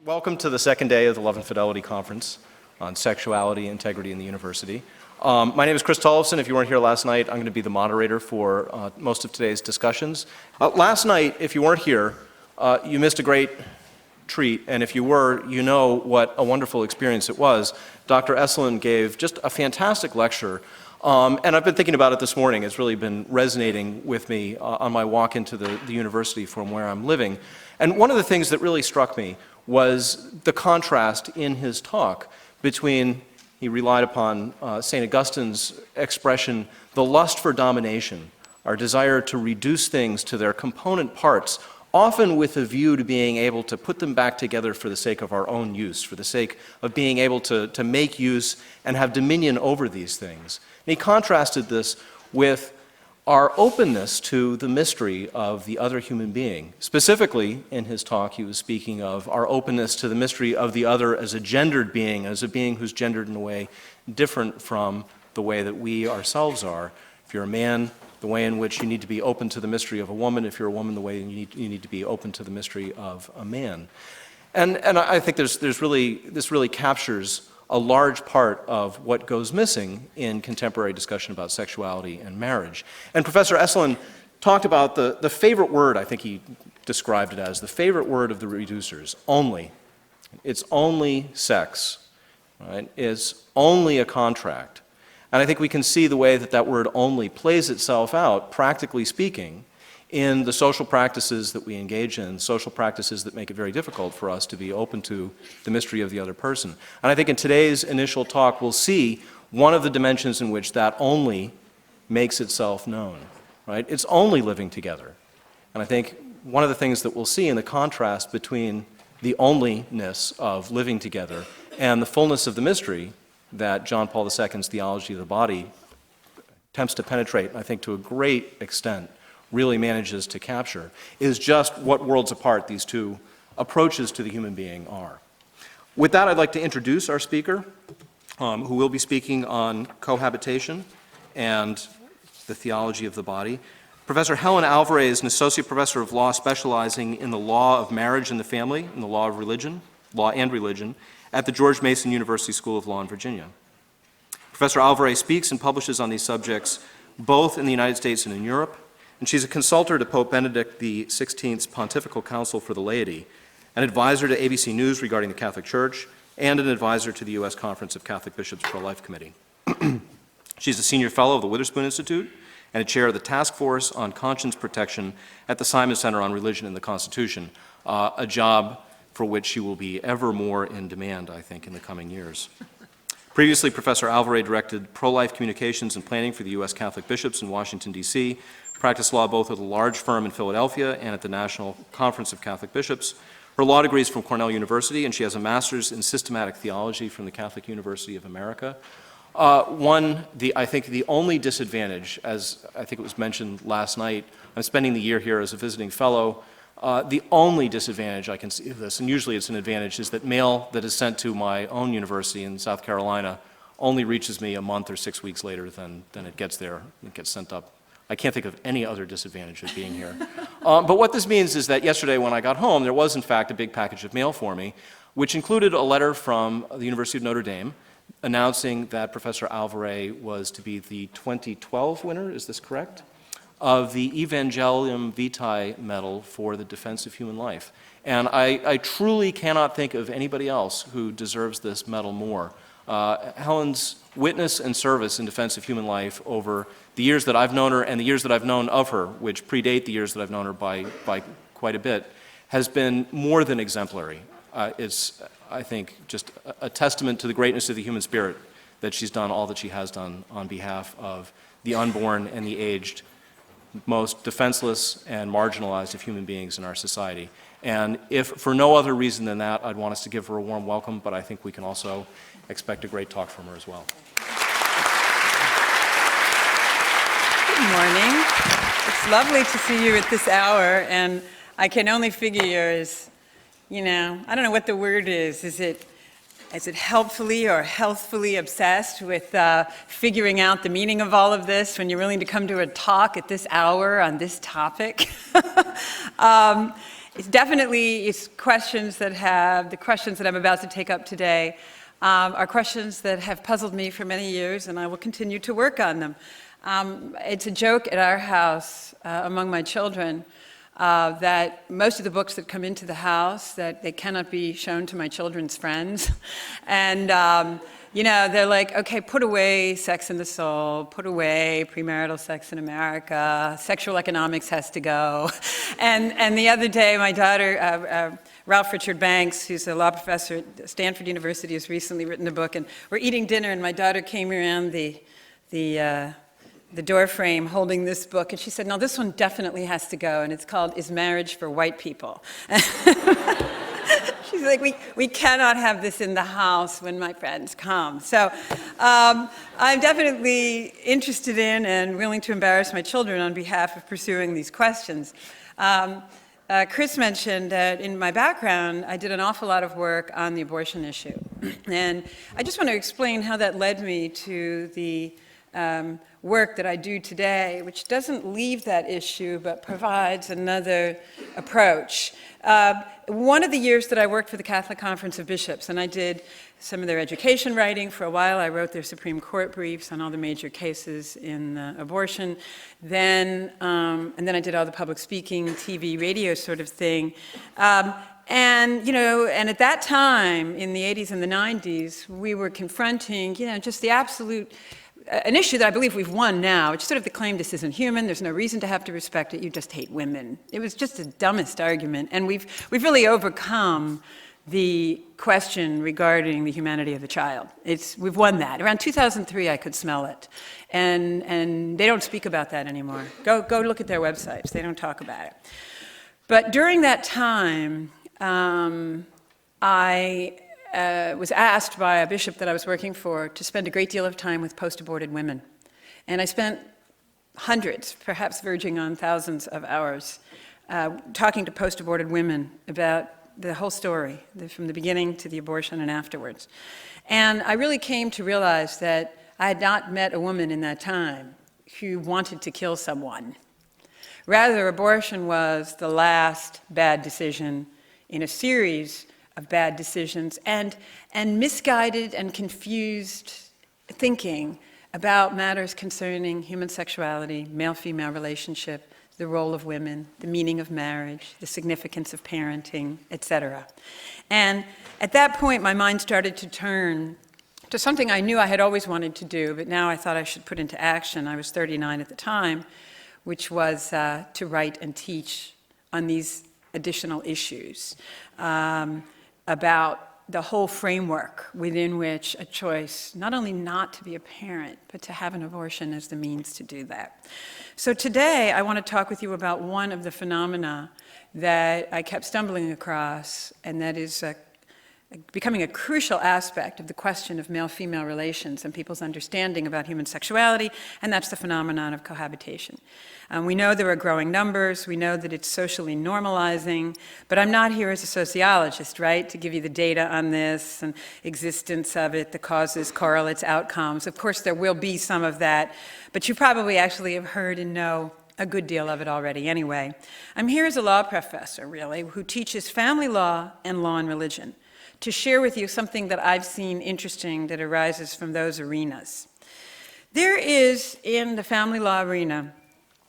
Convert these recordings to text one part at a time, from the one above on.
Welcome to the second day of the Love and Fidelity Conference on Sexuality, Integrity in the University. My name is Chris Tollefson. If you weren't here last night, I'm going to be the moderator for most of today's discussions. Last night, if you weren't here, you missed a great treat, and if you were, you know what a wonderful experience it was. Dr. Helen gave just a fantastic lecture, and I've been thinking about it this morning. It's really been resonating with me on my walk into the university from where I'm living. And one of the things that really struck me was the contrast in his talk between, he relied upon St. Augustine's expression, the lust for domination, our desire to reduce things to their component parts, often with a view to being able to put them back together for the sake of our own use, for the sake of being able to make use and have dominion over these things. And he contrasted this with our openness to the mystery of the other human being. Specifically, in his talk, he was speaking of our openness to the mystery of the other as a gendered being, as a being who's gendered in a way different from the way that we ourselves are. If you're a man, the way in which you need to be open to the mystery of a woman. If you're a woman, the way you need to be open to the mystery of a man. And I think this really captures a large part of what goes missing in contemporary discussion about sexuality and marriage. And Professor Helen talked about the favorite word, I think he described it as, the favorite word of the reducers, only. It's only sex, right? It's only a contract. And I think we can see the way that that word only plays itself out, practically speaking, in the social practices that we engage in, social practices that make it very difficult for us to be open to the mystery of the other person. And I think in today's initial talk, we'll see one of the dimensions in which that only makes itself known, right? It's only living together. And I think one of the things that we'll see in the contrast between the onlyness of living together and the fullness of the mystery that John Paul II's theology of the body attempts to penetrate, I think to a great extent, really manages to capture, is just what worlds apart these two approaches to the human being are. With that, I'd like to introduce our speaker, who will be speaking on cohabitation and the theology of the body. Professor Helen Alvaré is an associate professor of law specializing in the law of marriage and the family, and the law and religion, at the George Mason University School of Law in Virginia. Professor Alvaré speaks and publishes on these subjects both in the United States and in Europe, and she's a consultant to Pope Benedict XVI's Pontifical Council for the Laity, an advisor to ABC News regarding the Catholic Church, and an advisor to the U.S. Conference of Catholic Bishops Pro-Life Committee. She's a senior fellow of the Witherspoon Institute and a chair of the Task Force on Conscience Protection at the Simon Center on Religion and the Constitution, a job for which she will be ever more in demand, I think, in the coming years. Previously, Professor Alvaré directed pro-life communications and planning for the U.S. Catholic bishops in Washington, D.C., practiced law both at a large firm in Philadelphia and at the National Conference of Catholic Bishops. Her law degree is from Cornell University, and she has a master's in systematic theology from the Catholic University of America. I think the only disadvantage, as I think it was mentioned last night, I'm spending the year here as a visiting fellow. The only disadvantage I can see of this, and usually it's an advantage, is that mail that is sent to my own university in South Carolina only reaches me a month or 6 weeks later than it gets there. It gets sent up. I can't think of any other disadvantage of being here. But what this means is that yesterday when I got home, there was in fact a big package of mail for me, which included a letter from the University of Notre Dame announcing that Professor Alvaré was to be the 2012 winner, is this correct? Of the Evangelium Vitae Medal for the defense of human life. And I truly cannot think of anybody else who deserves this medal more. Helen's witness and service in defense of human life over the years that I've known her and the years that I've known of her, which predate the years that I've known her by quite a bit, has been more than exemplary. It's, I think, just a testament to the greatness of the human spirit that she's done all that she has done on behalf of the unborn and the aged, most defenseless and marginalized of human beings in our society. And if for no other reason than that, I'd want us to give her a warm welcome, but I think we can also expect a great talk from her as well. Good morning. It's lovely to see you at this hour, and I can only figure you're as, I don't know what the word is. Is it helpfully or healthfully obsessed with figuring out the meaning of all of this when you're willing to come to a talk at this hour on this topic? it's questions that the questions that I'm about to take up today are questions that have puzzled me for many years, and I will continue to work on them. It's a joke at our house among my children that most of the books that come into the house, that they cannot be shown to my children's friends. And you know, they're like, okay, put away Sex and the Soul, put away premarital sex in America, sexual economics has to go. And the other day, my daughter, Ralph Richard Banks, who's a law professor at Stanford University, has recently written a book, and we're eating dinner, and my daughter came around the door frame holding this book, and she said, no, this one definitely has to go, and it's called Is Marriage for White People? She's like, we cannot have this in the house when my friends come. So I'm definitely interested in and willing to embarrass my children on behalf of pursuing these questions. Chris mentioned that in my background, I did an awful lot of work on the abortion issue. And I just want to explain how that led me to the work that I do today, which doesn't leave that issue, but provides another approach. One of the years that I worked for the Catholic Conference of Bishops, and I did some of their education writing for a while, I wrote their Supreme Court briefs on all the major cases in abortion. And then I did all the public speaking, TV, radio sort of thing. And, you know, and at that time, in the 80s and the 90s, we were confronting, you know, just the absolute an issue that I believe we've won now, which is sort of the claim this isn't human, there's no reason to have to respect it, you just hate women. It was just the dumbest argument, and we've really overcome the question regarding the humanity of the child. We've won that. Around 2003, I could smell it, and they don't speak about that anymore. Go look at their websites, they don't talk about it. But during that time, I was asked by a bishop that I was working for to spend a great deal of time with post-aborted women. And I spent hundreds, perhaps verging on thousands of hours, talking to post-aborted women about the whole story, from the beginning to the abortion and afterwards. And I really came to realize that I had not met a woman in that time who wanted to kill someone. Rather, abortion was the last bad decision in a series of bad decisions and misguided and confused thinking about matters concerning human sexuality, male-female relationship, the role of women, the meaning of marriage, the significance of parenting, etc. And at that point, my mind started to turn to something I knew I had always wanted to do, but now I thought I should put into action. I was 39 at the time, which was to write and teach on these additional issues. About the whole framework within which a choice, not only not to be a parent, but to have an abortion as the means to do that. So today, I want to talk with you about one of the phenomena that I kept stumbling across, and that is becoming a crucial aspect of the question of male-female relations and people's understanding about human sexuality, and that's the phenomenon of cohabitation. We know there are growing numbers, we know that it's socially normalizing, but I'm not here as a sociologist, right, to give you the data on this and existence of it, the causes, correlates, outcomes. Of course, there will be some of that, but you probably actually have heard and know a good deal of it already anyway. I'm here as a law professor, really, who teaches family law and law and religion, to share with you something that I've seen interesting that arises from those arenas. There is, in the family law arena,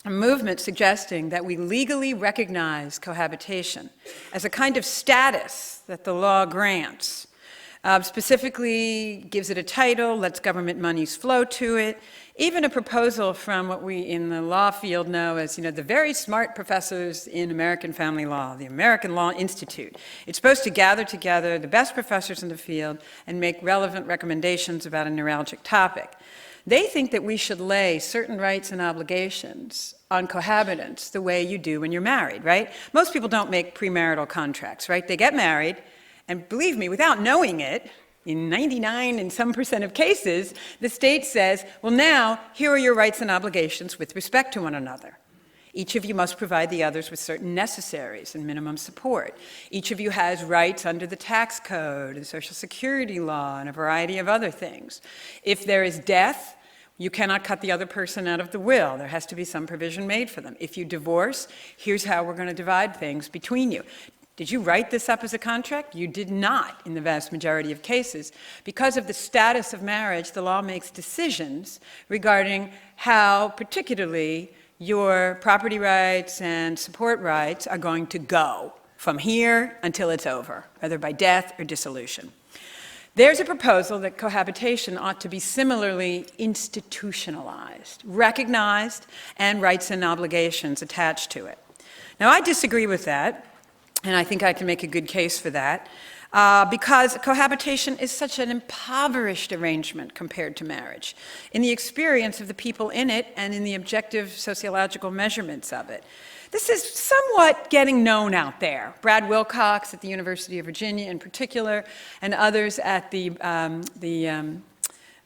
a movement suggesting that we legally recognize cohabitation as a kind of status that the law grants. Specifically gives it a title, lets government monies flow to it, even a proposal from what we in the law field know as, you know, the very smart professors in American family law, the American Law Institute. It's supposed to gather together the best professors in the field and make relevant recommendations about a neuralgic topic. They think that we should lay certain rights and obligations on cohabitants the way you do when you're married, right? Most people don't make premarital contracts, right? They get married, and believe me, without knowing it, in 99 and some % of cases, the state says, well, now, here are your rights and obligations with respect to one another. Each of you must provide the others with certain necessaries and minimum support. Each of you has rights under the tax code and Social Security law and a variety of other things. If there is death, You cannot cut the other person out of the will. There has to be some provision made for them. If you divorce, here's how we're going to divide things between you. Did you write this up as a contract? You did not in the vast majority of cases. Because of the status of marriage, the law makes decisions regarding how, particularly, your property rights and support rights are going to go from here until it's over, whether by death or dissolution. There's a proposal that cohabitation ought to be similarly institutionalized, recognized, and rights and obligations attached to it. Now, I disagree with that, and I think I can make a good case for that, because cohabitation is such an impoverished arrangement compared to marriage, in the experience of the people in it and in the objective sociological measurements of it. This is somewhat getting known out there. Brad Wilcox at the University of Virginia in particular, and others at the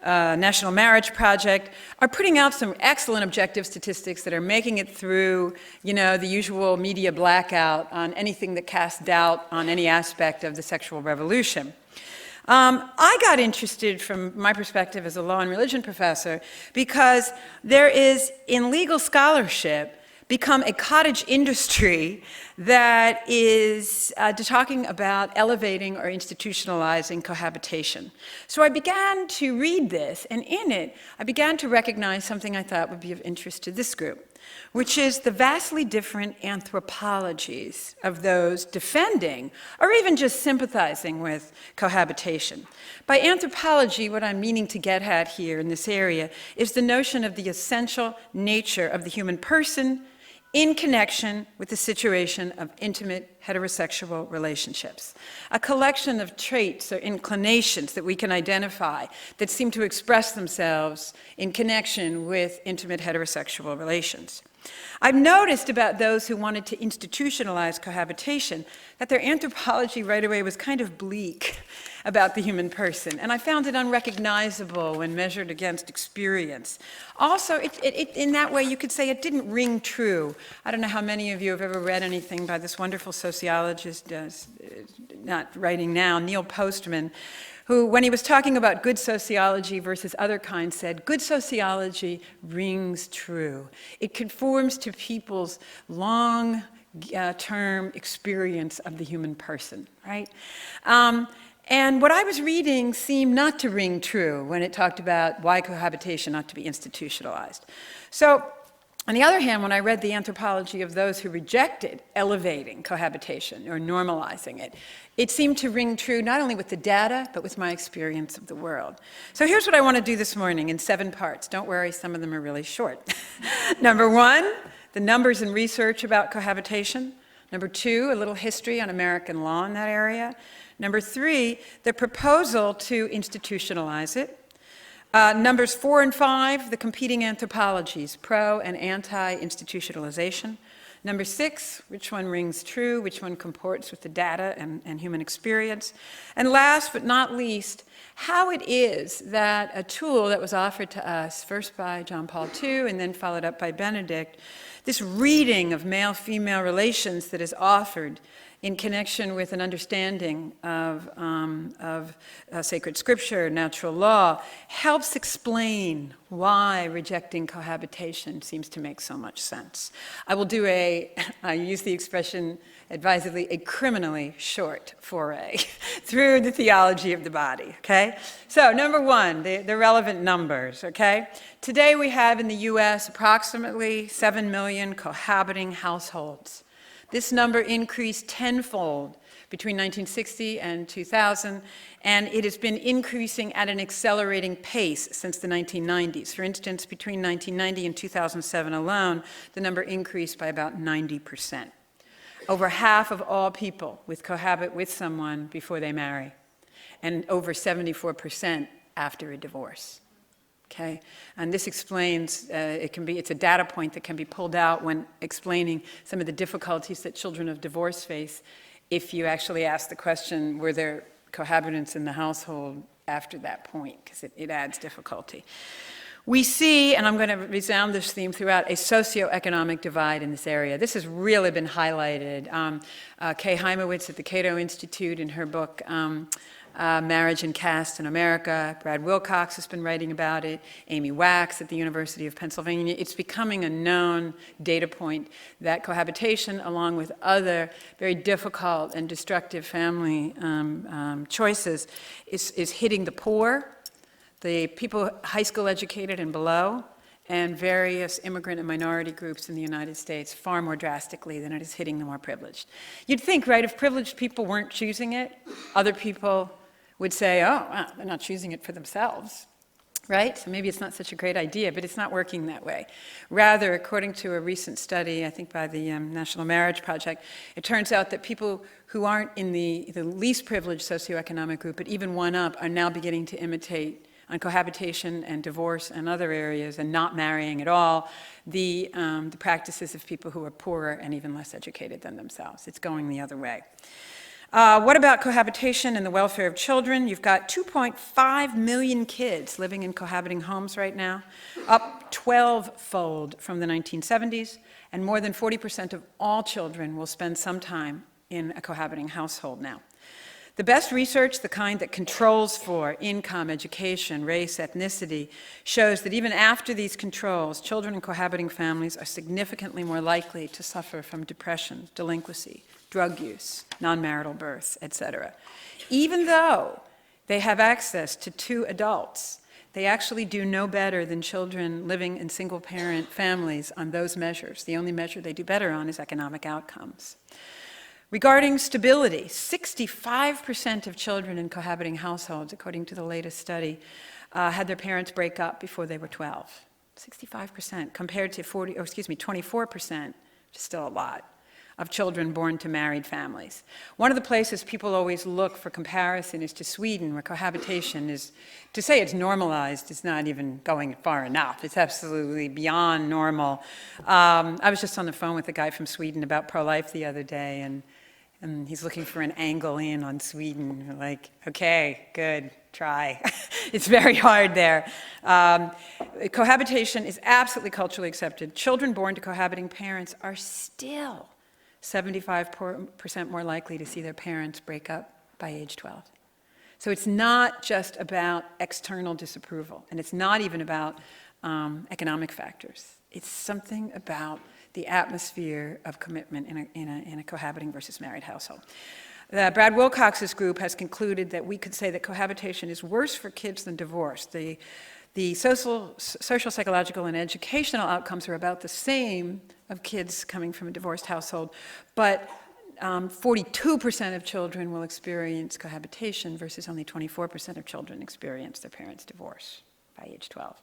National Marriage Project are putting out some excellent objective statistics that are making it through, the usual media blackout on anything that casts doubt on any aspect of the sexual revolution. I got interested from my perspective as a law and religion professor because there is, in legal scholarship, become a cottage industry that is talking about elevating or institutionalizing cohabitation. So I began to read this, and in it, I began to recognize something I thought would be of interest to this group, which is the vastly different anthropologies of those defending or even just sympathizing with cohabitation. By anthropology, what I'm meaning to get at here in this area is the notion of the essential nature of the human person in connection with the situation of intimate heterosexual relationships. A collection of traits or inclinations that we can identify that seem to express themselves in connection with intimate heterosexual relations. I've noticed about those who wanted to institutionalize cohabitation that their anthropology right away was kind of bleak about the human person, and I found it unrecognizable when measured against experience. Also, in that way, you could say it didn't ring true. I don't know how many of you have ever read anything by this wonderful sociologist, not writing now, Neil Postman, who, when he was talking about good sociology versus other kinds, said, good sociology rings true. It conforms to people's long-term experience of the human person, right? And what I was reading seemed not to ring true when it talked about why cohabitation ought to be institutionalized. So, on the other hand, when I read the anthropology of those who rejected elevating cohabitation or normalizing it, it seemed to ring true not only with the data, but with my experience of the world. So here's what I want to do this morning in 7 parts. Don't worry, some of them are really short. Number 1, the numbers and research about cohabitation. Number 2, a little history on American law in that area. Number 3, the proposal to institutionalize it. Numbers 4 and 5, the competing anthropologies, pro and anti-institutionalization. Number 6, which one rings true, which one comports with the data and human experience. And last but not least, how it is that a tool that was offered to us, first by John Paul II and then followed up by Benedict, this reading of male-female relations that is offered in connection with an understanding of sacred scripture, natural law, helps explain why rejecting cohabitation seems to make so much sense. I will do I use the expression advisedly, a criminally short foray through the theology of the body, okay? So, number 1, the relevant numbers, okay? Today we have in the US approximately 7 million cohabiting households. This number increased tenfold between 1960 and 2000, and it has been increasing at an accelerating pace since the 1990s. For instance, between 1990 and 2007 alone, the number increased by about 90%. Over half of all people cohabit with someone before they marry, and over 74% after a divorce. Okay, and this explains, it's a data point that can be pulled out when explaining some of the difficulties that children of divorce face if you actually ask the question, were there cohabitants in the household after that point, because it adds difficulty. We see, and I'm going to resound this theme throughout, a socioeconomic divide in this area. This has really been highlighted. Kay Heimowitz at the Cato Institute in her book, Marriage and Caste in America. Brad Wilcox has been writing about it. Amy Wax at the University of Pennsylvania. It's becoming a known data point that cohabitation, along with other very difficult and destructive family choices, is hitting the poor, the people high school educated and below, and various immigrant and minority groups in the United States far more drastically than it is hitting the more privileged. You'd think, right, if privileged people weren't choosing it, other people would say, oh, wow, they're not choosing it for themselves, right? So maybe it's not such a great idea, but it's not working that way. Rather, according to a recent study, I think by the National Marriage Project, it turns out that people who aren't in the least privileged socioeconomic group, but even one up, are now beginning to imitate on cohabitation and divorce and other areas, and not marrying at all, the practices of people who are poorer and even less educated than themselves. It's going the other way. What about cohabitation and the welfare of children? You've got 2.5 million kids living in cohabiting homes right now, up 12-fold from the 1970s, and more than 40% of all children will spend some time in a cohabiting household now. The best research, the kind that controls for income, education, race, ethnicity, shows that even after these controls, children in cohabiting families are significantly more likely to suffer from depression, delinquency, drug use, non-marital births, etc. Even though they have access to 2 adults, they actually do no better than children living in single-parent families on those measures. The only measure they do better on is economic outcomes. Regarding stability, 65% of children in cohabiting households, according to the latest study, had their parents break up before they were 12. 65% compared to 24%, which is still a lot, of children born to married families. One of the places people always look for comparison is to Sweden, where cohabitation is, to say it's normalized is not even going far enough. It's absolutely beyond normal. I was just on the phone with a guy from Sweden about pro-life the other day, and he's looking for an angle in on Sweden. We're like, okay, good, try. It's very hard there. Cohabitation is absolutely culturally accepted. Children born to cohabiting parents are still 75% more likely to see their parents break up by age 12. So it's not just about external disapproval, and it's not even about economic factors. It's something about the atmosphere of commitment in a cohabiting versus married household. Brad Wilcox's group has concluded that we could say that cohabitation is worse for kids than divorce. The social, psychological, and educational outcomes are about the same of kids coming from a divorced household, but 42% of children will experience cohabitation versus only 24% of children experience their parents' divorce by age 12.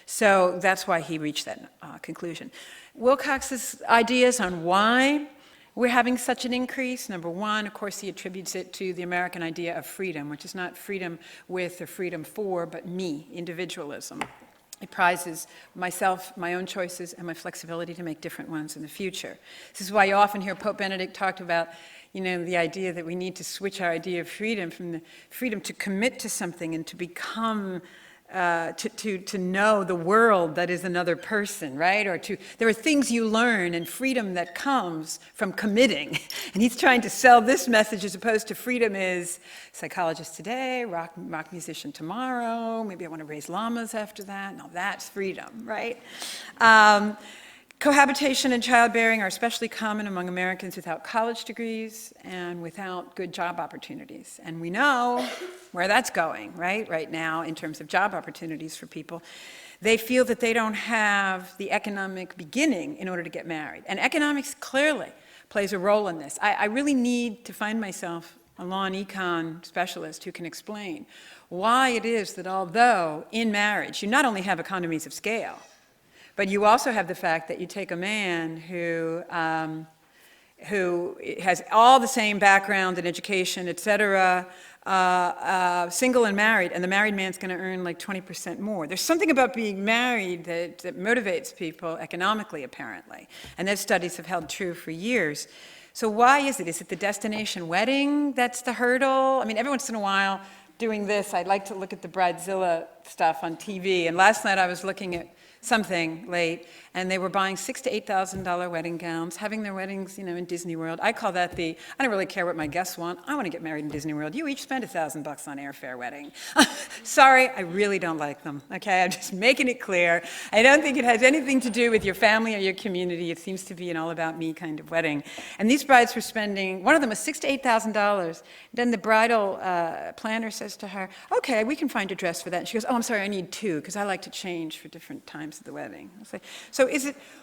So that's why he reached that conclusion. Wilcox's ideas on why we're having such an increase, number one, of course, he attributes it to the American idea of freedom, which is not freedom with or freedom for, but me, individualism. It prizes myself, my own choices, and my flexibility to make different ones in the future. This is why you often hear Pope Benedict talk about, the idea that we need to switch our idea of freedom from the freedom to commit to something and to become to know the world that is another person, right? There are things you learn and freedom that comes from committing. And he's trying to sell this message as opposed to freedom is psychologist today, rock musician tomorrow, maybe I want to raise llamas after that. No, that's freedom, right? Cohabitation and childbearing are especially common among Americans without college degrees and without good job opportunities. And we know where that's going, right now, in terms of job opportunities for people. They feel that they don't have the economic beginning in order to get married. And economics clearly plays a role in this. I really need to find myself a law and econ specialist who can explain why it is that although in marriage you not only have economies of scale, but you also have the fact that you take a man who has all the same background and education, et cetera, single and married, and the married man's going to earn like 20% more. There's something about being married that motivates people economically, apparently. And those studies have held true for years. So why is it? Is it the destination wedding that's the hurdle? I mean, every once in a while, doing this, I like to look at the Bridezilla stuff on TV. And last night I was looking at something late, and they were buying $6,000 to $8,000 wedding gowns, having their weddings, in Disney World. I call that I don't really care what my guests want. I want to get married in Disney World. You each spend $1,000 on airfare wedding. Sorry, I really don't like them, okay? I'm just making it clear. I don't think it has anything to do with your family or your community. It seems to be an all-about-me kind of wedding. And these brides were spending, one of them was $6,000 to $8,000. Then the bridal planner says to her, okay, we can find a dress for that. And she goes, oh, I'm sorry, I need two, because I like to change for different times of the wedding. So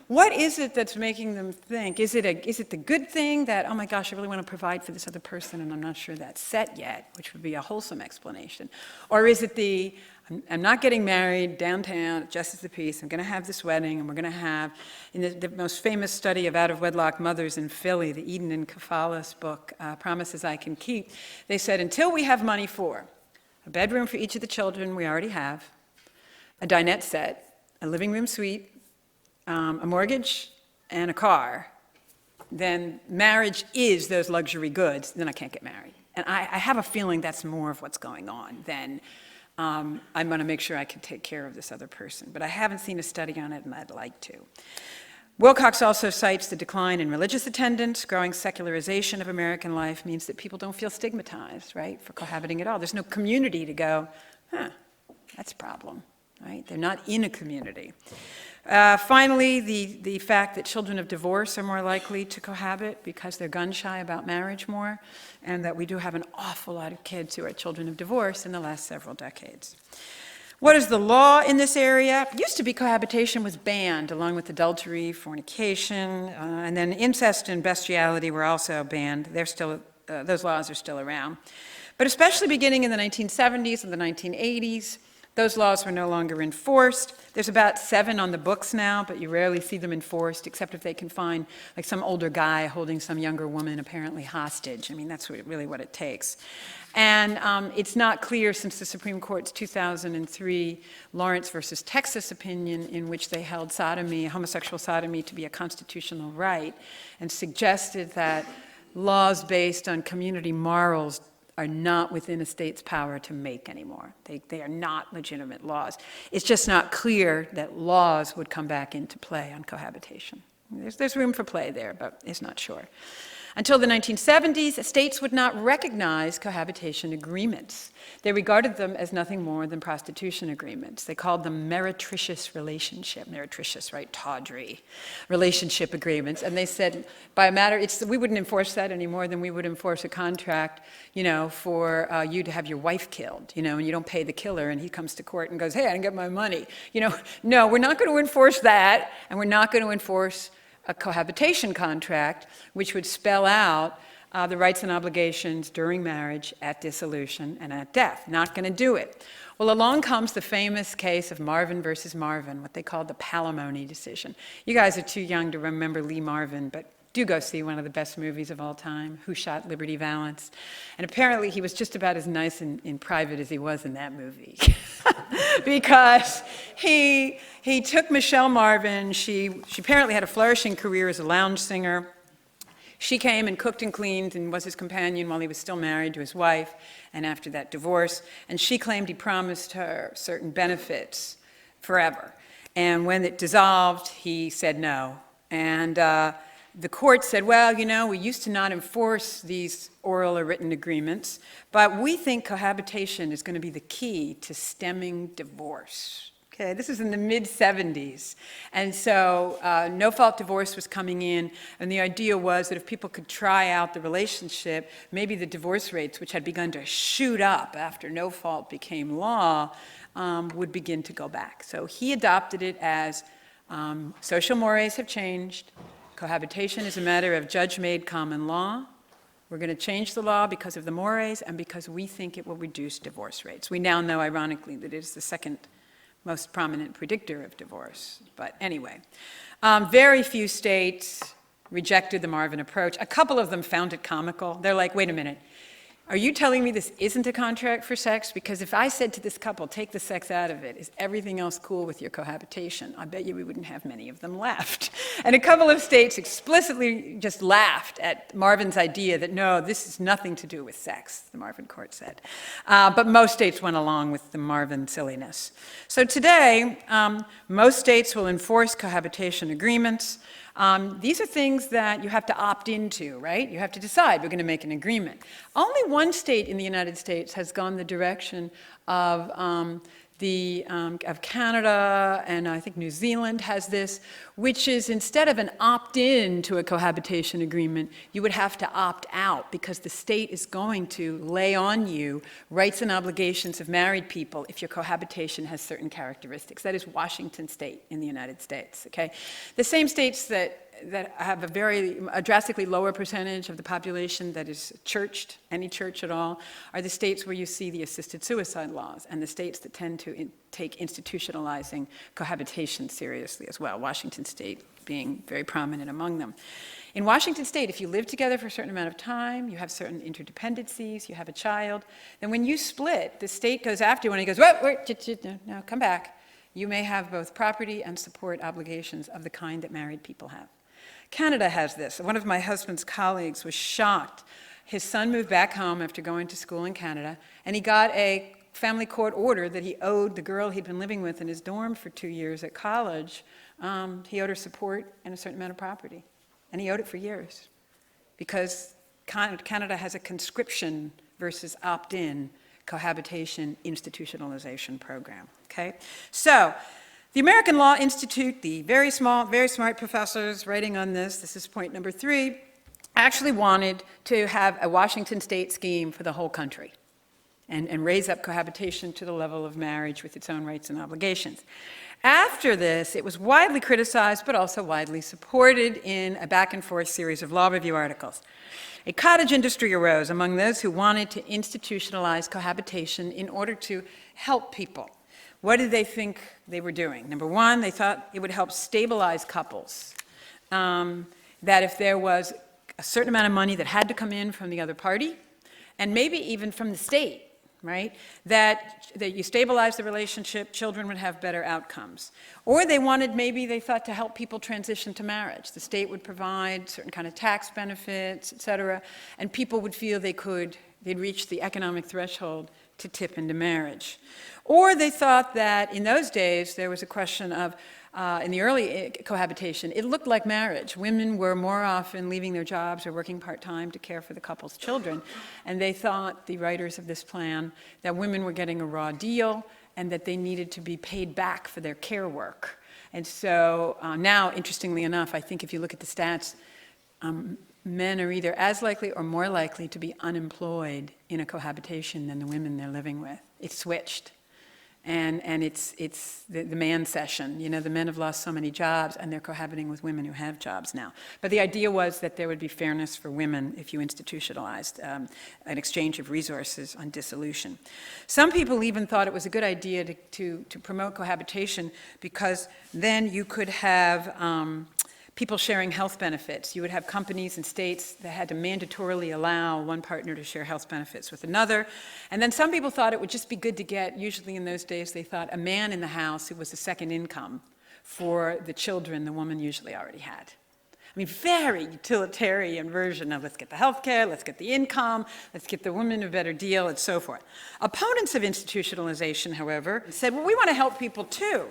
what is it that's making them think? Is it the good thing that, oh my gosh, I really want to provide for this other person and I'm not sure that's set yet, which would be a wholesome explanation? Or is it I'm not getting married downtown at Justice of the Peace, I'm going to have this wedding, and we're going to have, in the most famous study of out-of-wedlock mothers in Philly, the Eden and Kefalis book, Promises I Can Keep, they said, until we have money for a bedroom for each of the children we already have, a dinette set, a living room suite, a mortgage, and a car, then marriage is those luxury goods, then I can't get married. And I have a feeling that's more of what's going on than I'm going to make sure I can take care of this other person. But I haven't seen a study on it, and I'd like to. Wilcox also cites the decline in religious attendance. Growing secularization of American life means that people don't feel stigmatized, right, for cohabiting at all. There's no community to go, that's a problem. Right? They're not in a community. Finally, the fact that children of divorce are more likely to cohabit because they're gun-shy about marriage more, and that we do have an awful lot of kids who are children of divorce in the last several decades. What is the law in this area? It used to be cohabitation was banned, along with adultery, fornication, and then incest and bestiality were also banned. Those laws are still around. But especially beginning in the 1970s and the 1980s, those laws were no longer enforced. There's about 7 on the books now, but you rarely see them enforced, except if they can find like some older guy holding some younger woman apparently hostage. I mean, that's really what it takes. And it's not clear since the Supreme Court's 2003 Lawrence versus Texas opinion, in which they held sodomy, homosexual sodomy, to be a constitutional right, and suggested that laws based on community morals are not within a state's power to make anymore. They are not legitimate laws. It's just not clear that laws would come back into play on cohabitation. There's room for play there, but it's not sure. Until the 1970s, states would not recognize cohabitation agreements. They regarded them as nothing more than prostitution agreements. They called them meretricious right, tawdry relationship agreements. And they said, by a matter, we wouldn't enforce that any more than we would enforce a contract, for you to have your wife killed, and you don't pay the killer, and he comes to court and goes, hey, I didn't get my money. No, we're not going to enforce that, and we're not going to enforce a cohabitation contract, which would spell out the rights and obligations during marriage, at dissolution, and at death. Not going to do it. Well, along comes the famous case of Marvin versus Marvin, what they called the palimony decision. You guys are too young to remember Lee Marvin, but do go see one of the best movies of all time, Who Shot Liberty Valance. And apparently he was just about as nice in private as he was in that movie. Because he took Michelle Marvin. She apparently had a flourishing career as a lounge singer. She came and cooked and cleaned and was his companion while he was still married to his wife, and after that divorce. And she claimed he promised her certain benefits forever. And when it dissolved, he said no. And the court said, well, we used to not enforce these oral or written agreements, but we think cohabitation is going to be the key to stemming divorce. Okay, this is in the mid-'70s. And so no-fault divorce was coming in, and the idea was that if people could try out the relationship, maybe the divorce rates, which had begun to shoot up after no-fault became law, would begin to go back. So he adopted it as social mores have changed. Cohabitation is a matter of judge-made common law. We're going to change the law because of the mores and because we think it will reduce divorce rates. We now know, ironically, that it is the second most prominent predictor of divorce. But anyway, very few states rejected the Marvin approach. A couple of them found it comical. They're like, wait a minute, Are you telling me this isn't a contract for sex? Because if I said to this couple, take the sex out of it, is everything else cool with your cohabitation? I bet you we wouldn't have many of them left. And a couple of states explicitly just laughed at Marvin's idea that, no, this has nothing to do with sex, the Marvin court said. But most states went along with the Marvin silliness. So today, most states will enforce cohabitation agreements. These are things that you have to opt into, right? You have to decide, we're going to make an agreement. Only one state in the United States has gone the direction of Canada, and I think New Zealand has this, which is instead of an opt-in to a cohabitation agreement, you would have to opt out because the state is going to lay on you rights and obligations of married people if your cohabitation has certain characteristics. That is Washington State in the United States, okay? The same states that have a drastically lower percentage of the population that is churched, any church at all, are the states where you see the assisted suicide laws, and the states that tend to take institutionalizing cohabitation seriously as well, Washington State being very prominent among them. In Washington State, if you live together for a certain amount of time, you have certain interdependencies, you have a child, then when you split, the state goes after you and he goes, no, come back. You may have both property and support obligations of the kind that married people have. Canada has this. One of my husband's colleagues was shocked. His son moved back home after going to school in Canada, and he got a family court order that he owed the girl he'd been living with in his dorm for 2 years at college. He owed her support and a certain amount of property, and he owed it for years because Canada has a conscription versus opt-in cohabitation institutionalization program, okay? So, the American Law Institute, the very smart professors writing on this is point number 3, actually wanted to have a Washington State scheme for the whole country and raise up cohabitation to the level of marriage with its own rights and obligations. After this, it was widely criticized, but also widely supported in a back and forth series of law review articles. A cottage industry arose among those who wanted to institutionalize cohabitation in order to help people. What did they think they were doing? Number one, they thought it would help stabilize couples. That if there was a certain amount of money that had to come in from the other party, and maybe even from the state, right, that you stabilize the relationship, children would have better outcomes. Or they wanted, maybe they thought, to help people transition to marriage. The state would provide certain kind of tax benefits, et cetera, and people would feel they'd reached the economic threshold to tip into marriage. Or they thought that in those days there was a question of, in the early cohabitation, it looked like marriage. Women were more often leaving their jobs or working part-time to care for the couple's children. And they thought, the writers of this plan, that women were getting a raw deal and that they needed to be paid back for their care work. And so now, interestingly enough, I think if you look at the stats, men are either as likely or more likely to be unemployed in a cohabitation than the women they're living with. It's switched. And it's the man session. You know, the men have lost so many jobs, and they're cohabiting with women who have jobs now. But the idea was that there would be fairness for women if you institutionalized an exchange of resources on dissolution. Some people even thought it was a good idea to promote cohabitation because then you could have people sharing health benefits. You would have companies and states that had to mandatorily allow one partner to share health benefits with another. And then some people thought it would just be good to get, usually in those days, they thought a man in the house who was a second income for the children the woman usually already had. I mean, very utilitarian version of let's get the health care, let's get the income, let's get the woman a better deal, and so forth. Opponents of institutionalization, however, said, well, we want to help people too.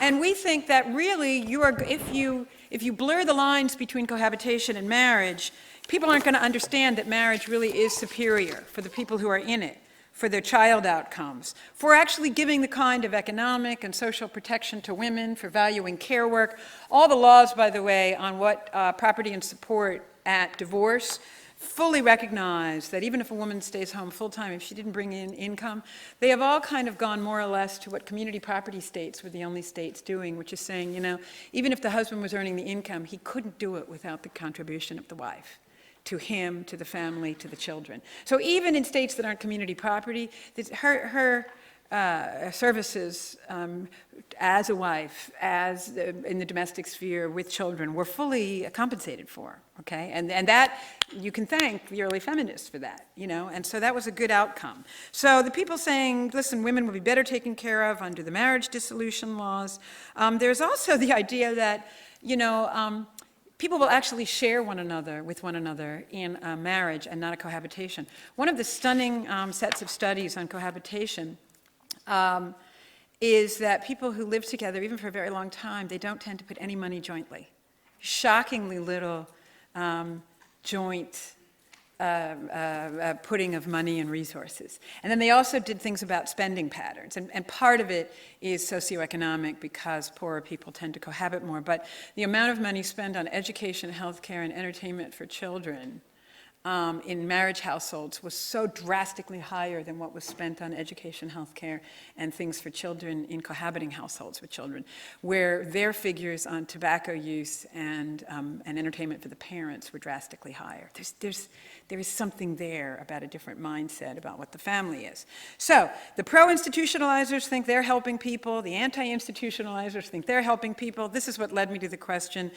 And we think that really, if you blur the lines between cohabitation and marriage, people aren't going to understand that marriage really is superior for the people who are in it, for their child outcomes, for actually giving the kind of economic and social protection to women, for valuing care work. All the laws, by the way, on what property and support at divorce fully recognize that even if a woman stays home full-time, if she didn't bring in income, they have all kind of gone more or less to what community property states were the only states doing, which is saying, you know, even if the husband was earning the income, he couldn't do it without the contribution of the wife. To him, to the family, to the children. So even in states that aren't community property, her services as a wife, in the domestic sphere with children, were fully compensated for, okay? And that, you can thank the early feminists for that, and so that was a good outcome. So the people saying, listen, women will be better taken care of under the marriage dissolution laws. There's also the idea that, people will actually share with one another in a marriage and not a cohabitation. One of the stunning sets of studies on cohabitation is that people who live together, even for a very long time, they don't tend to put any money jointly. Shockingly little joint putting of money and resources. And then they also did things about spending patterns. And part of it is socioeconomic because poorer people tend to cohabit more. But the amount of money spent on education, healthcare, and entertainment for children in marriage households was so drastically higher than what was spent on education, healthcare, and things for children in cohabiting households with children, where their figures on tobacco use and entertainment for the parents were drastically higher. There is something there about a different mindset about what the family is. So the pro-institutionalizers think they're helping people. The anti-institutionalizers think they're helping people. This is what led me to the question,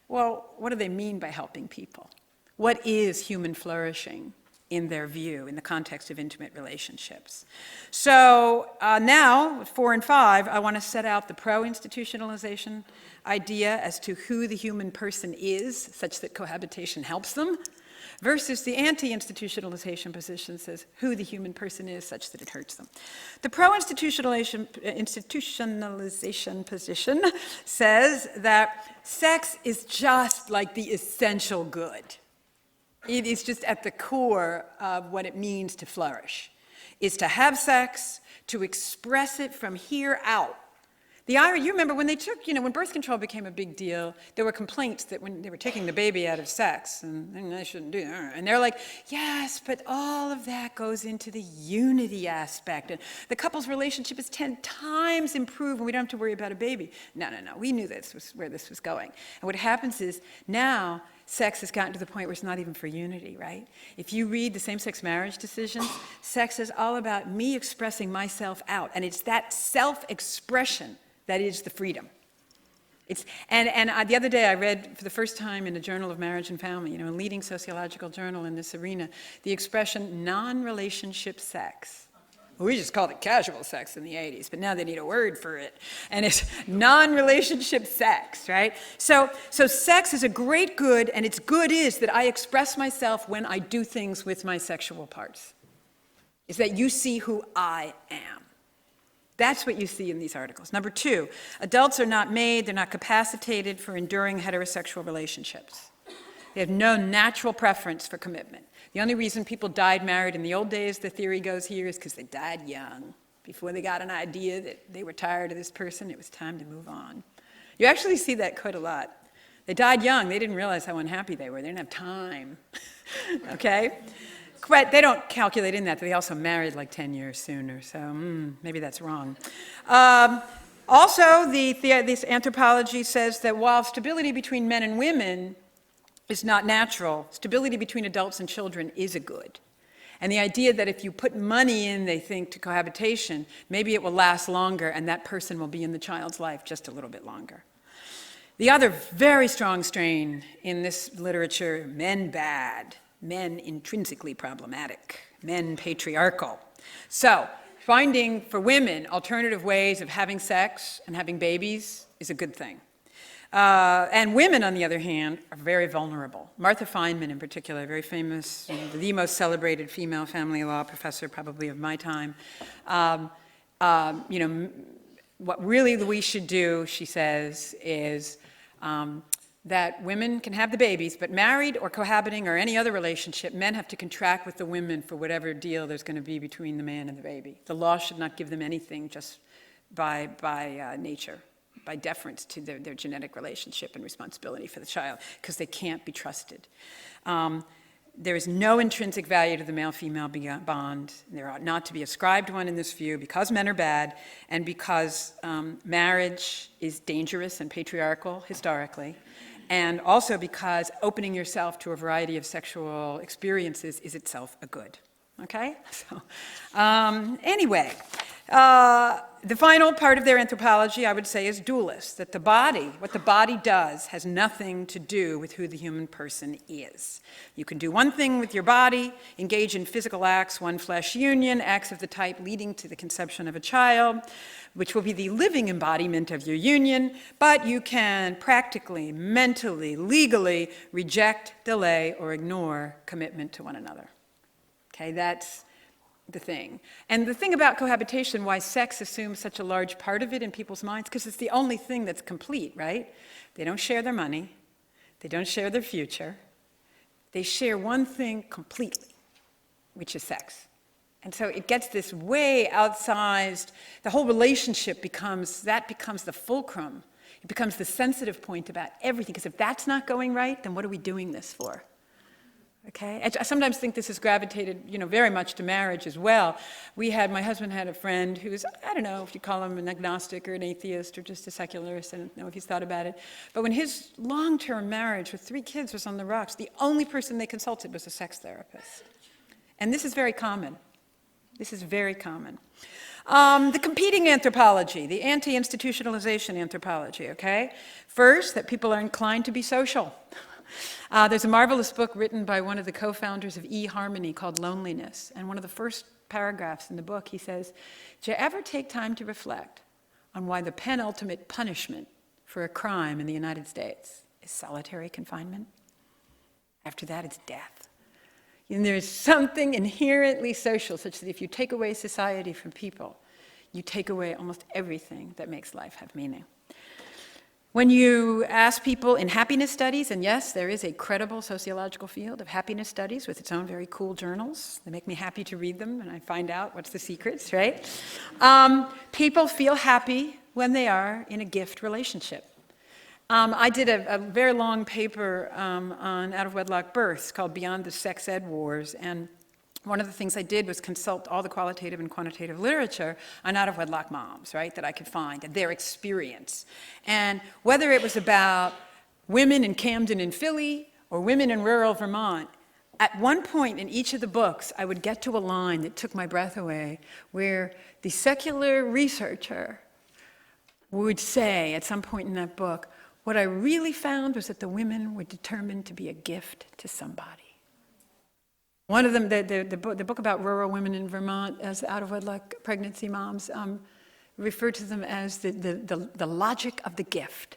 well, what do they mean by helping people? What is human flourishing in their view, in the context of intimate relationships? So now, 4 and 5, I want to set out the pro-institutionalization idea as to who the human person is, such that cohabitation helps them, versus the anti-institutionalization position says who the human person is, such that it hurts them. The pro-institutionalization position says that sex is just like the essential good. It is just at the core of what it means to flourish, is to have sex, to express it from here out. You remember when they took, when birth control became a big deal, there were complaints that when they were taking the baby out of sex, and they shouldn't do that. And they're like, yes, but all of that goes into the unity aspect. And the couple's relationship is 10 times improved when we don't have to worry about a baby. No. We knew this was where this was going. And what happens is now, sex has gotten to the point where it's not even for unity, right? If you read the same-sex marriage decisions, sex is all about me expressing myself out, and it's that self-expression that is the freedom. The other day I read for the first time in a Journal of Marriage and Family, a leading sociological journal in this arena, the expression non-relationship sex. We just called it casual sex in the 80s, but now they need a word for it. And it's non-relationship sex, right? So sex is a great good, and its good is that I express myself when I do things with my sexual parts. Is that you see who I am. That's what you see in these articles. Number 2, adults are not made, they're not capacitated for enduring heterosexual relationships. They have no natural preference for commitment. The only reason people died married in the old days, the theory goes here, is because they died young. Before they got an idea that they were tired of this person, it was time to move on. You actually see that quite a lot. They died young. They didn't realize how unhappy they were. They didn't have time. Okay? But they don't calculate in that they also married like 10 years sooner, so maybe that's wrong. Also, this anthropology says that while stability between men and women is not natural, stability between adults and children is a good. And the idea that if you put money in, they think, to cohabitation, maybe it will last longer and that person will be in the child's life just a little bit longer. The other very strong strain in this literature, men bad, men intrinsically problematic, men patriarchal. So finding for women alternative ways of having sex and having babies is a good thing. And women, on the other hand, are very vulnerable. Martha Feynman, in particular, very famous, the most celebrated female family law professor probably of my time. What really we should do, she says, is that women can have the babies, but married or cohabiting or any other relationship, men have to contract with the women for whatever deal there's going to be between the man and the baby. The law should not give them anything just by nature, by deference to their genetic relationship and responsibility for the child, because they can't be trusted. There is no intrinsic value to the male-female bond. There ought not to be ascribed one in this view because men are bad and because marriage is dangerous and patriarchal historically, and also because opening yourself to a variety of sexual experiences is itself a good. Okay? So, anyway, The final part of their anthropology, I would say, is dualist, that the body, what the body does, has nothing to do with who the human person is. You can do one thing with your body, engage in physical acts, one flesh union, acts of the type leading to the conception of a child, which will be the living embodiment of your union, but you can practically, mentally, legally reject, delay, or ignore commitment to one another. Okay, that's the thing. And the thing about cohabitation, why sex assumes such a large part of it in people's minds, because it's the only thing that's complete, right? They don't share their money. They don't share their future. They share one thing completely, which is sex. And so it gets this way outsized, the whole relationship becomes the fulcrum. It becomes the sensitive point about everything, because if that's not going right, then what are we doing this for? Okay, I sometimes think this has gravitated, very much to marriage as well. My husband had a friend who was, I don't know if you call him an agnostic or an atheist or just a secularist, I don't know if he's thought about it. But when his long-term marriage with 3 kids was on the rocks, the only person they consulted was a sex therapist. And this is very common. This is very common. The competing anthropology, the anti-institutionalization anthropology, okay? First, that people are inclined to be social. There's a marvelous book written by one of the co-founders of eHarmony called Loneliness. And one of the first paragraphs in the book, he says, "Do you ever take time to reflect on why the penultimate punishment for a crime in the United States is solitary confinement? After that, it's death." And there's something inherently social, such that if you take away society from people, you take away almost everything that makes life have meaning. When you ask people in happiness studies, and yes, there is a credible sociological field of happiness studies with its own very cool journals. They make me happy to read them, and I find out what's the secrets, right? People feel happy when they are in a gift relationship. I did a very long paper on out-of-wedlock births called Beyond the Sex Ed Wars, and one of the things I did was consult all the qualitative and quantitative literature on out-of-wedlock moms, right, that I could find, and their experience. And whether it was about women in Camden and Philly or women in rural Vermont, at one point in each of the books, I would get to a line that took my breath away, where the secular researcher would say at some point in that book, "What I really found was that the women were determined to be a gift to somebody." One of them, the book about rural women in Vermont as out-of-wedlock pregnancy moms, referred to them as the logic of the gift,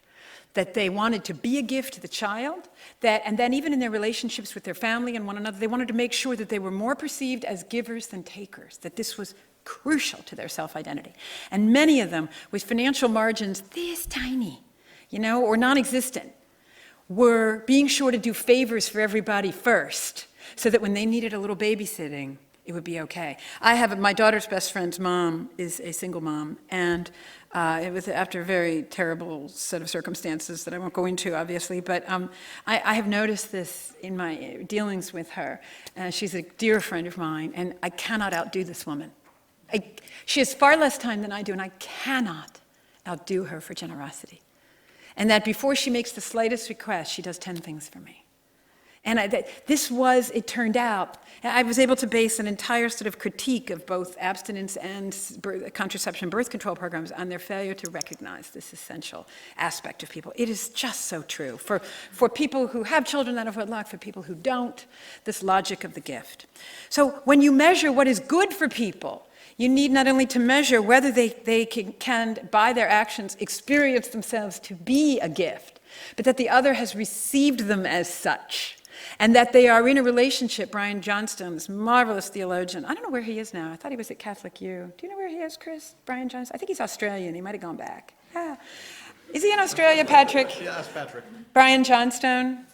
that they wanted to be a gift to the child, and then even in their relationships with their family and one another, they wanted to make sure that they were more perceived as givers than takers, that this was crucial to their self-identity. And many of them, with financial margins this tiny, or non-existent, were being sure to do favors for everybody first, so that when they needed a little babysitting, it would be okay. My daughter's best friend's mom is a single mom, and it was after a very terrible set of circumstances that I won't go into, obviously, but I have noticed this in my dealings with her. She's a dear friend of mine, and I cannot outdo this woman. She has far less time than I do, and I cannot outdo her for generosity. And that before she makes the slightest request, she does 10 things for me. And it turned out, I was able to base an entire sort of critique of both abstinence and contraception birth control programs on their failure to recognize this essential aspect of people. It is just so true. For people who have children out of wedlock, for people who don't, this logic of the gift. So when you measure what is good for people, you need not only to measure whether they can, by their actions, experience themselves to be a gift, but that the other has received them as such. And that they are in a relationship. Brian Johnstone, this marvelous theologian, I don't know where he is now. I thought he was at Catholic U. Do you know where he is, Chris? Brian Johnstone? I think he's Australian. He might have gone back. Yeah. Is he in Australia, Patrick? Yes, Patrick. Brian Johnstone?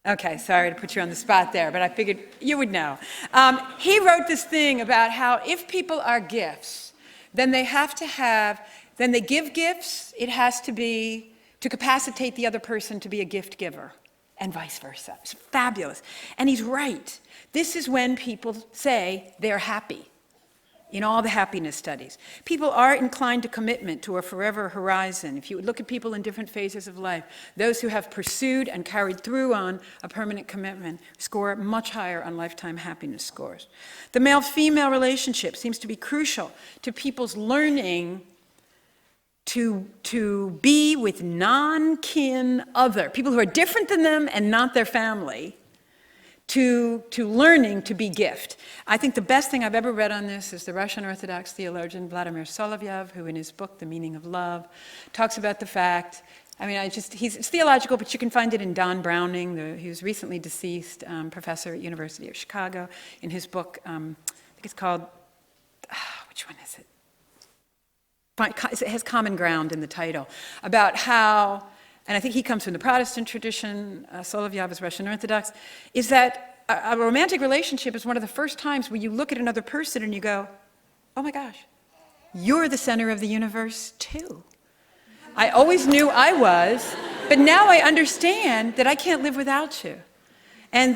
Okay, sorry to put you on the spot there, but I figured you would know. He wrote this thing about how if people are gifts, then they give gifts, it has to be to capacitate the other person to be a gift giver. And vice versa. It's fabulous. And he's right. This is when people say they're happy. in all the happiness studies. People are inclined to commitment, to a forever horizon. If you look at people in different phases of life, those who have pursued and carried through on a permanent commitment score much higher on lifetime happiness scores. The male-female relationship seems to be crucial to people's learning to be with non-kin other, people who are different than them and not their family, to learning to be gift. I think the best thing I've ever read on this is the Russian Orthodox theologian Vladimir Solovyov, who in his book, The Meaning of Love, talks about the fact, it's theological, but you can find it in Don Browning, he was recently deceased professor at University of Chicago, in his book, I think it's called, which one is it? It has Common Ground in the title, about how, and I think he comes from the Protestant tradition, Solovyov is Russian Orthodox, is that a romantic relationship is one of the first times where you look at another person and you go, oh my gosh, you're the center of the universe too. I always knew I was, but now I understand that I can't live without you. And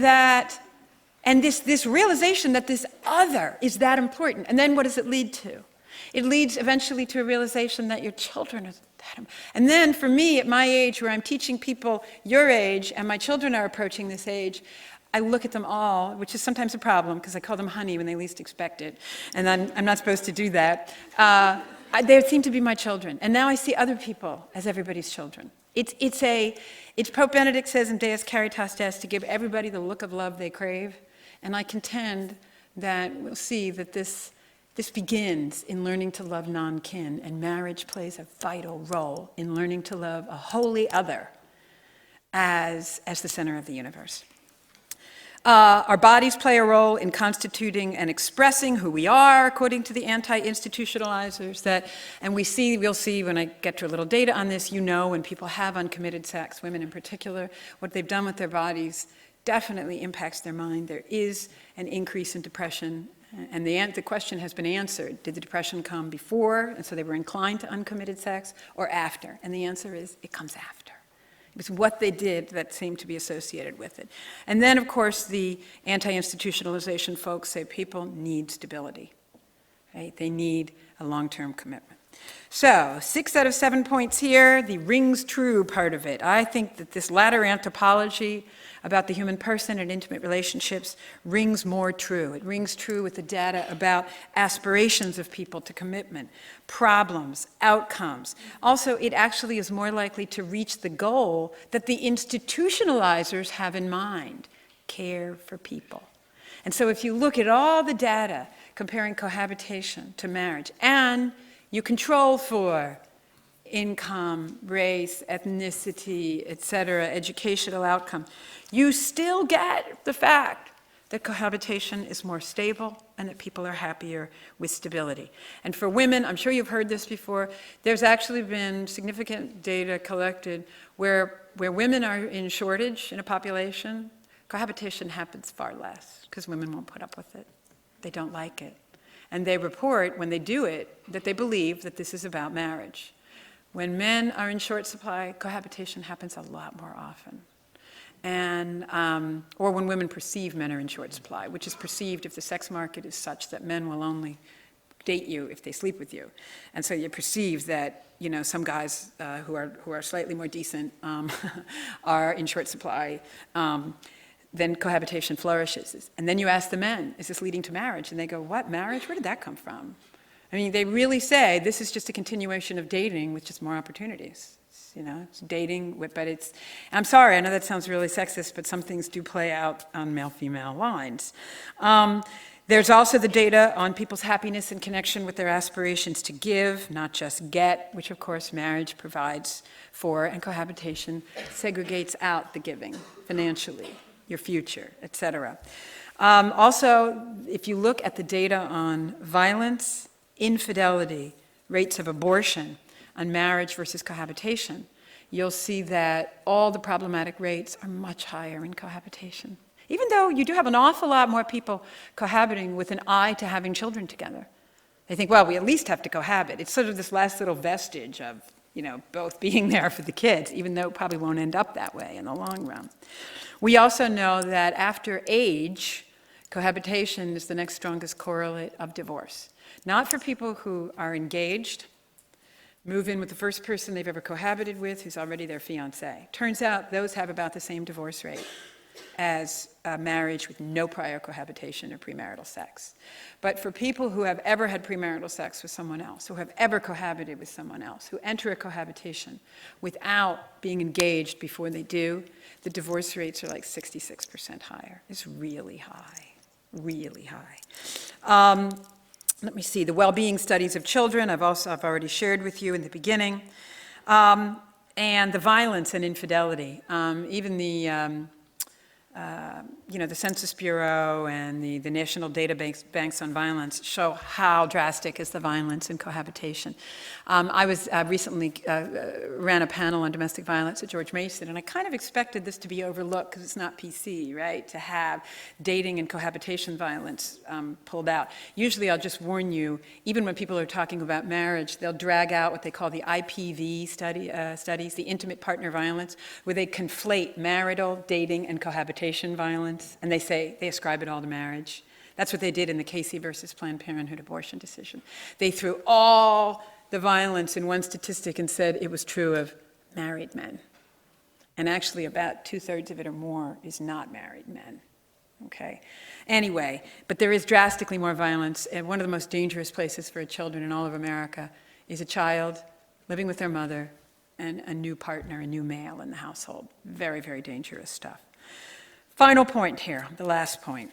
this realization that this other is that important. And then what does it lead to? It leads eventually to a realization that your children are that important. And then for me, at my age, where I'm teaching people your age, and my children are approaching this age, I look at them all, which is sometimes a problem, because I call them honey when they least expect it, and I'm not supposed to do that. They seem to be my children. And now I see other people as everybody's children. It's Pope Benedict says in Deus Caritas Est to give everybody the look of love they crave. And I contend that we'll see that this begins in learning to love non-kin, and marriage plays a vital role in learning to love a wholly other as the center of the universe. Our bodies play a role in constituting and expressing who we are, according to the anti-institutionalizers. And we'll see when I get to a little data on this, when people have uncommitted sex, women in particular, what they've done with their bodies definitely impacts their mind. There is an increase in depression. And the question has been answered. Did the depression come before, and so they were inclined to uncommitted sex, or after? And the answer is, it comes after. It was what they did that seemed to be associated with it. And then, of course, the anti-institutionalization folks say people need stability. Right? They need a long-term commitment. So, 6 out of 7 points here, the rings true part of it. I think that this latter anthropology about the human person and intimate relationships rings more true. It rings true with the data about aspirations of people to commitment, problems, outcomes. Also, it actually is more likely to reach the goal that the institutionalizers have in mind, care for people. And so if you look at all the data comparing cohabitation to marriage, and you control for income, race, ethnicity, etc., educational outcome, you still get the fact that cohabitation is more stable and that people are happier with stability. And for women, I'm sure you've heard this before, there's actually been significant data collected where women are in shortage in a population, cohabitation happens far less because women won't put up with it. They don't like it. And they report, when they do it, that they believe that this is about marriage. When men are in short supply, cohabitation happens a lot more often. And, or when women perceive men are in short supply, which is perceived if the sex market is such that men will only date you if they sleep with you. And so you perceive that, some guys who are slightly more decent are in short supply, then cohabitation flourishes. And then you ask the men, is this leading to marriage? And they go, what, marriage? Where did that come from? I mean, they really say this is just a continuation of dating with just more opportunities. It's dating, but I'm sorry, I know that sounds really sexist, but some things do play out on male-female lines. There's also the data on people's happiness in connection with their aspirations to give, not just get, which of course marriage provides for, and cohabitation segregates out the giving financially, your future, etc. Also, if you look at the data on violence, infidelity, rates of abortion, on marriage versus cohabitation, you'll see that all the problematic rates are much higher in cohabitation. Even though you do have an awful lot more people cohabiting with an eye to having children together. They think, well, we at least have to cohabit. It's sort of this last little vestige of, both being there for the kids, even though it probably won't end up that way in the long run. We also know that after age, cohabitation is the next strongest correlate of divorce. Not for people who are engaged, move in with the first person they've ever cohabited with, who's already their fiancé. Turns out those have about the same divorce rate as a marriage with no prior cohabitation or premarital sex. But for people who have ever had premarital sex with someone else, who have ever cohabited with someone else, who enter a cohabitation without being engaged before they do, the divorce rates are like 66% higher. It's really high, really high. Let me see, the well-being studies of children, I've already shared with you in the beginning, and the violence and infidelity. Even the the Census Bureau and the National Banks on Violence show how drastic is the violence in cohabitation. I was recently ran a panel on domestic violence at George Mason, and I kind of expected this to be overlooked because it's not PC, right, to have dating and cohabitation violence pulled out. Usually I'll just warn you, even when people are talking about marriage, they'll drag out what they call the IPV studies, the intimate partner violence, where they conflate marital, dating, and cohabitation violence, and they ascribe it all to marriage. That's what they did in the Casey versus Planned Parenthood abortion decision. They threw all the violence in one statistic and said it was true of married men. And actually about 2/3 of it or more is not married men. Okay. Anyway, but there is drastically more violence, and one of the most dangerous places for children in all of America is a child living with their mother and a new partner, a new male in the household. Very, very dangerous stuff. Final point here, the last point.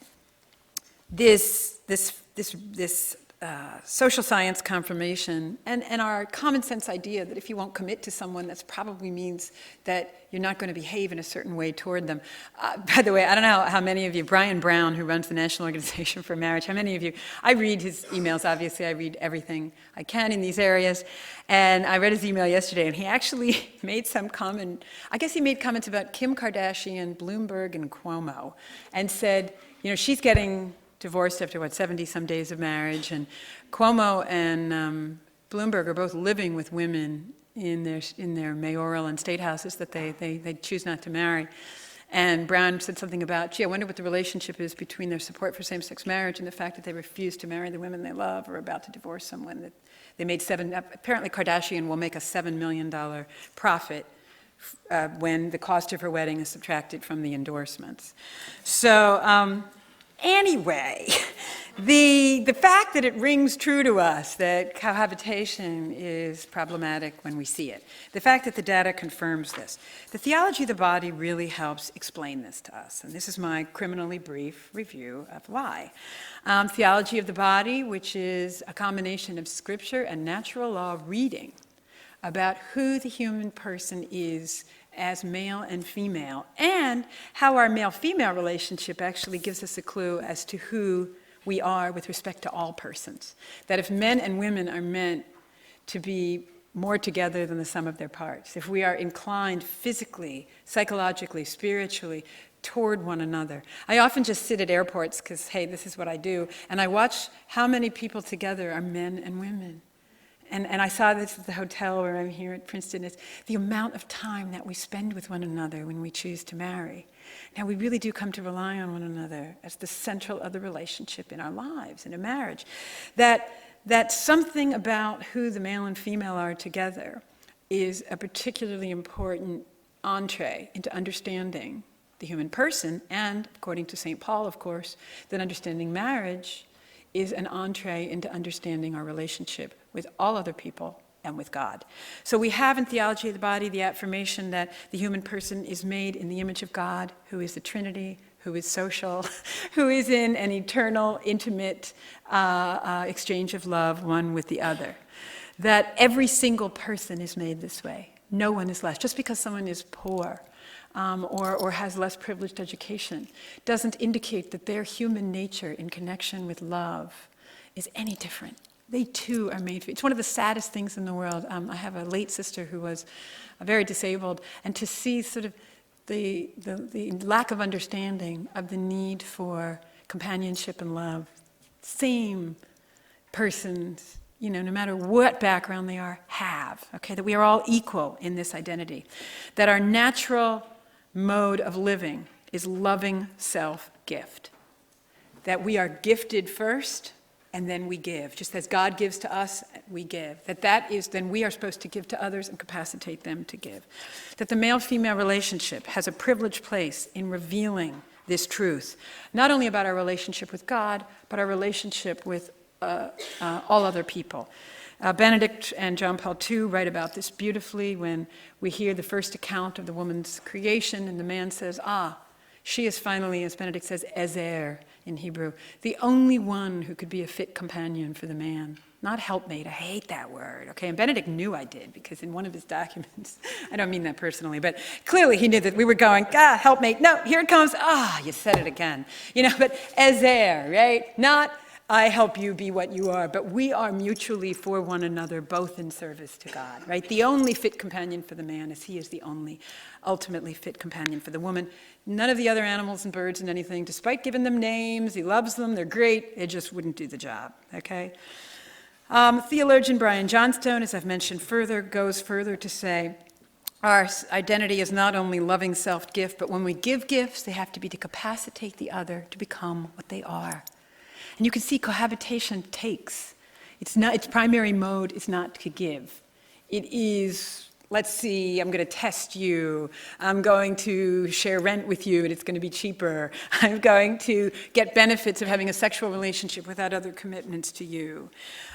This social science confirmation and our common sense idea that if you won't commit to someone, that probably means that you're not going to behave in a certain way toward them. By the way, I don't know how many of you, Brian Brown, who runs the National Organization for Marriage, how many of you, I read his emails, obviously, I read everything I can in these areas, and I read his email yesterday, and he actually made some comment, I guess he made comments about Kim Kardashian, Bloomberg, and Cuomo, and said, she's getting divorced after, 70-some days of marriage, and Cuomo and Bloomberg are both living with women in their mayoral and state houses that they choose not to marry. And Brown said something about, I wonder what the relationship is between their support for same-sex marriage and the fact that they refuse to marry the women they love or about to divorce someone. That they made apparently Kardashian will make a $7 million profit when the cost of her wedding is subtracted from the endorsements. So, anyway, the fact that it rings true to us that cohabitation is problematic when we see it, the fact that the data confirms this, the theology of the body really helps explain this to us. And this is my criminally brief review of why. Theology of the body, which is a combination of scripture and natural law reading about who the human person is as male and female, and how our male-female relationship actually gives us a clue as to who we are with respect to all persons. That if men and women are meant to be more together than the sum of their parts, if we are inclined physically, psychologically, spiritually toward one another. I often just sit at airports because, hey, this is what I do, and I watch how many people together are men and women. And I saw this at the hotel where I'm here at Princeton, is the amount of time that we spend with one another when we choose to marry. Now, we really do come to rely on one another as the central of the relationship in our lives, in a marriage. That something about who the male and female are together is a particularly important entree into understanding the human person, and, according to St. Paul, of course, that understanding marriage is an entree into understanding our relationship with all other people and with God. So we have in theology of the body the affirmation that the human person is made in the image of God, who is the Trinity, who is social, who is in an eternal, intimate exchange of love, one with the other. That every single person is made this way. No one is less. Just because someone is poor or has less privileged education doesn't indicate that their human nature in connection with love is any different. They too are made for. It's one of the saddest things in the world. I have a late sister who was very disabled, and to see sort of the lack of understanding of the need for companionship and love. Same persons, no matter what background they are, have. Okay, that we are all equal in this identity. That our natural mode of living is loving self-gift. That we are gifted first, and then we give. Just as God gives to us, we give. That is, then we are supposed to give to others and capacitate them to give. That the male-female relationship has a privileged place in revealing this truth, not only about our relationship with God, but our relationship with all other people. Benedict and John Paul II write about this beautifully when we hear the first account of the woman's creation, and the man says, she is finally, as Benedict says, ezer in Hebrew, the only one who could be a fit companion for the man. Not helpmate, I hate that word, okay? And Benedict knew I did, because in one of his documents, I don't mean that personally, but clearly he knew that we were going, helpmate, no, here it comes, you said it again. But ezer, right? Not, I help you be what you are, but we are mutually for one another, both in service to God, right? The only fit companion for the man is he is the only ultimately fit companion for the woman. None of the other animals and birds and anything, despite giving them names, he loves them, they're great, it just wouldn't do the job, okay? Theologian Brian Johnstone, as I've mentioned goes further to say, our identity is not only loving self-gift, but when we give gifts, they have to be to capacitate the other to become what they are. And you can see cohabitation takes. Its primary mode is not to give. It is, let's see, I'm going to test you. I'm going to share rent with you and it's going to be cheaper. I'm going to get benefits of having a sexual relationship without other commitments to you.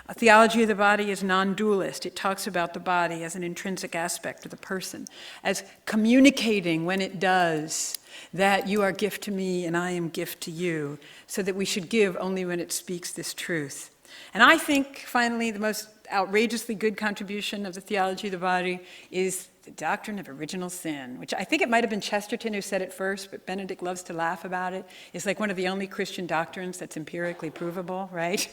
A theology of the body is non-dualist. It talks about the body as an intrinsic aspect of the person, as communicating when it does that you are gift to me and I am gift to you, so that we should give only when it speaks this truth. And I think, finally, the most outrageously good contribution of the theology of the body is the doctrine of original sin, which I think it might have been Chesterton who said it first, but Benedict loves to laugh about it. It's like one of the only Christian doctrines that's empirically provable, right?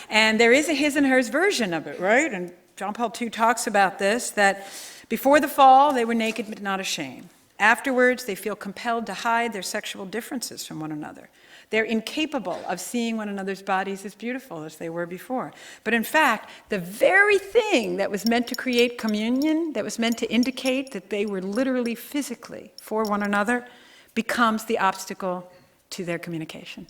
And there is a his and hers version of it, right? And John Paul II talks about this, that before the fall, they were naked but not ashamed. Afterwards, they feel compelled to hide their sexual differences from one another. They're incapable of seeing one another's bodies as beautiful as they were before. But in fact, the very thing that was meant to create communion, that was meant to indicate that they were literally physically for one another, becomes the obstacle to their communication.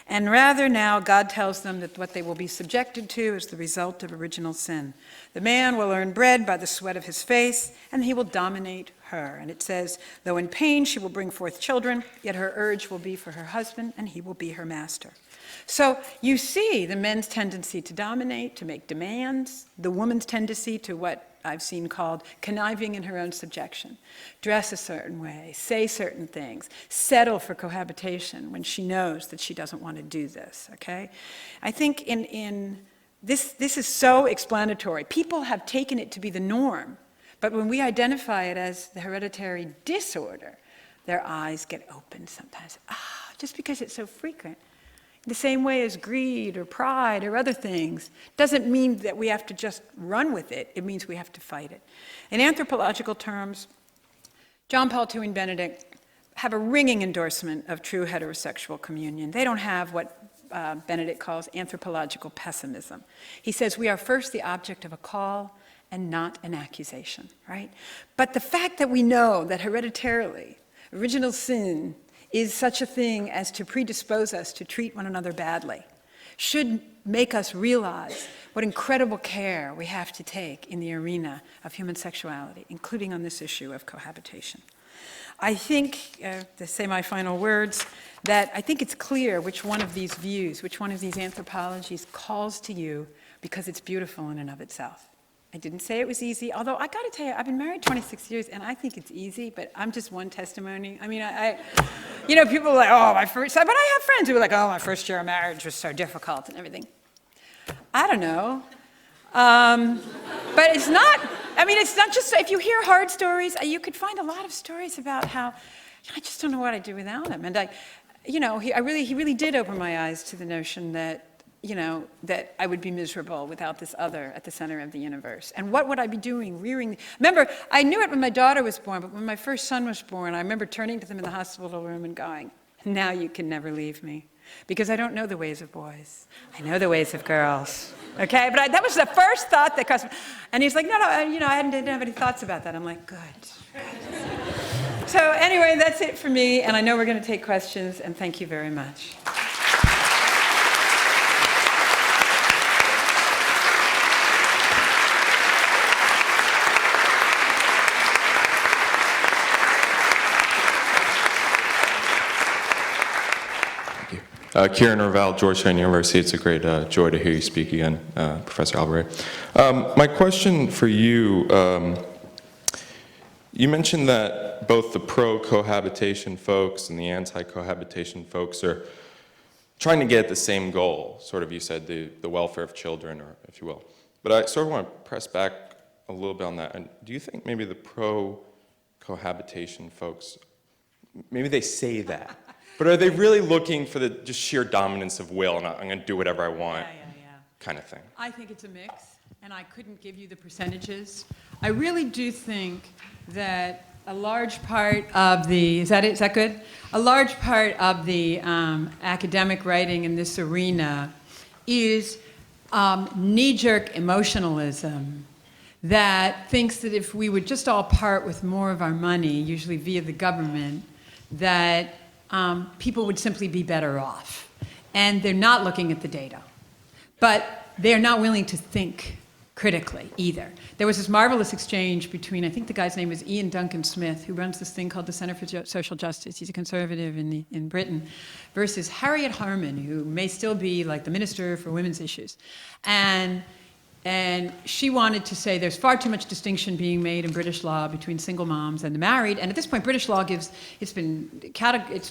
And rather now, God tells them that what they will be subjected to is the result of original sin. The man will earn bread by the sweat of his face, and he will dominate her. And it says, though in pain she will bring forth children, yet her urge will be for her husband, and he will be her master. So you see the men's tendency to dominate, to make demands, the woman's tendency to what I've seen called conniving in her own subjection. Dress a certain way, say certain things, settle for cohabitation when she knows that she doesn't want to do this, okay? I think in this is so explanatory. People have taken it to be the norm, but when we identify it as the hereditary disorder, their eyes get opened sometimes. Just because it's so frequent. The same way as greed or pride or other things doesn't mean that we have to just run with it. It means we have to fight it. In anthropological terms, John Paul II and Benedict have a ringing endorsement of true heterosexual communion. They don't have what Benedict calls anthropological pessimism. He says we are first the object of a call and not an accusation, right? But the fact that we know that hereditarily, original sin is such a thing as to predispose us to treat one another badly, should make us realize what incredible care we have to take in the arena of human sexuality, including on this issue of cohabitation. I think, to say my final words, that I think it's clear which one of these views, which one of these anthropologies calls to you because it's beautiful in and of itself. I didn't say it was easy, although I got to tell you, I've been married 26 years, and I think it's easy, but I'm just one testimony. I mean, people are like, my first, but I have friends who are like, my first year of marriage was so difficult and everything. I don't know. But it's not just, if you hear hard stories, you could find a lot of stories about how, I just don't know what I'd do without him. And he really did open my eyes to the notion that, that I would be miserable without this other at the center of the universe. And what would I be doing, rearing? Remember, I knew it when my daughter was born, but when my first son was born, I remember turning to them in the hospital room and going, now you can never leave me. Because I don't know the ways of boys. I know the ways of girls. Okay, but that was the first thought that crossed me. And he's like, no, I didn't have any thoughts about that. I'm like, good. So anyway, that's it for me. And I know we're going to take questions, and thank you very much. Kieran Raval, Georgetown University. It's a great joy to hear you speak again, Professor Alvaré. My question for you, you mentioned that both the pro-cohabitation folks and the anti-cohabitation folks are trying to get at the same goal, sort of, you said, the welfare of children, or if you will. But I sort of want to press back a little bit on that. And do you think maybe the pro-cohabitation folks, maybe they say that, but are they really looking for the just sheer dominance of will, and I'm going to do whatever I want kind of thing? I think it's a mix, and I couldn't give you the percentages. I really do think that a large part of the, is that good? A large part of the academic writing in this arena is knee-jerk emotionalism that thinks that if we would just all part with more of our money, usually via the government, that people would simply be better off. And they're not looking at the data. But they're not willing to think critically either. There was this marvelous exchange between, I think the guy's name is Ian Duncan Smith, who runs this thing called the Center for Social Justice. He's a conservative in Britain, versus Harriet Harman, who may still be like the Minister for Women's Issues. And she wanted to say there's far too much distinction being made in British law between single moms and the married. And at this point, British law gives, it's been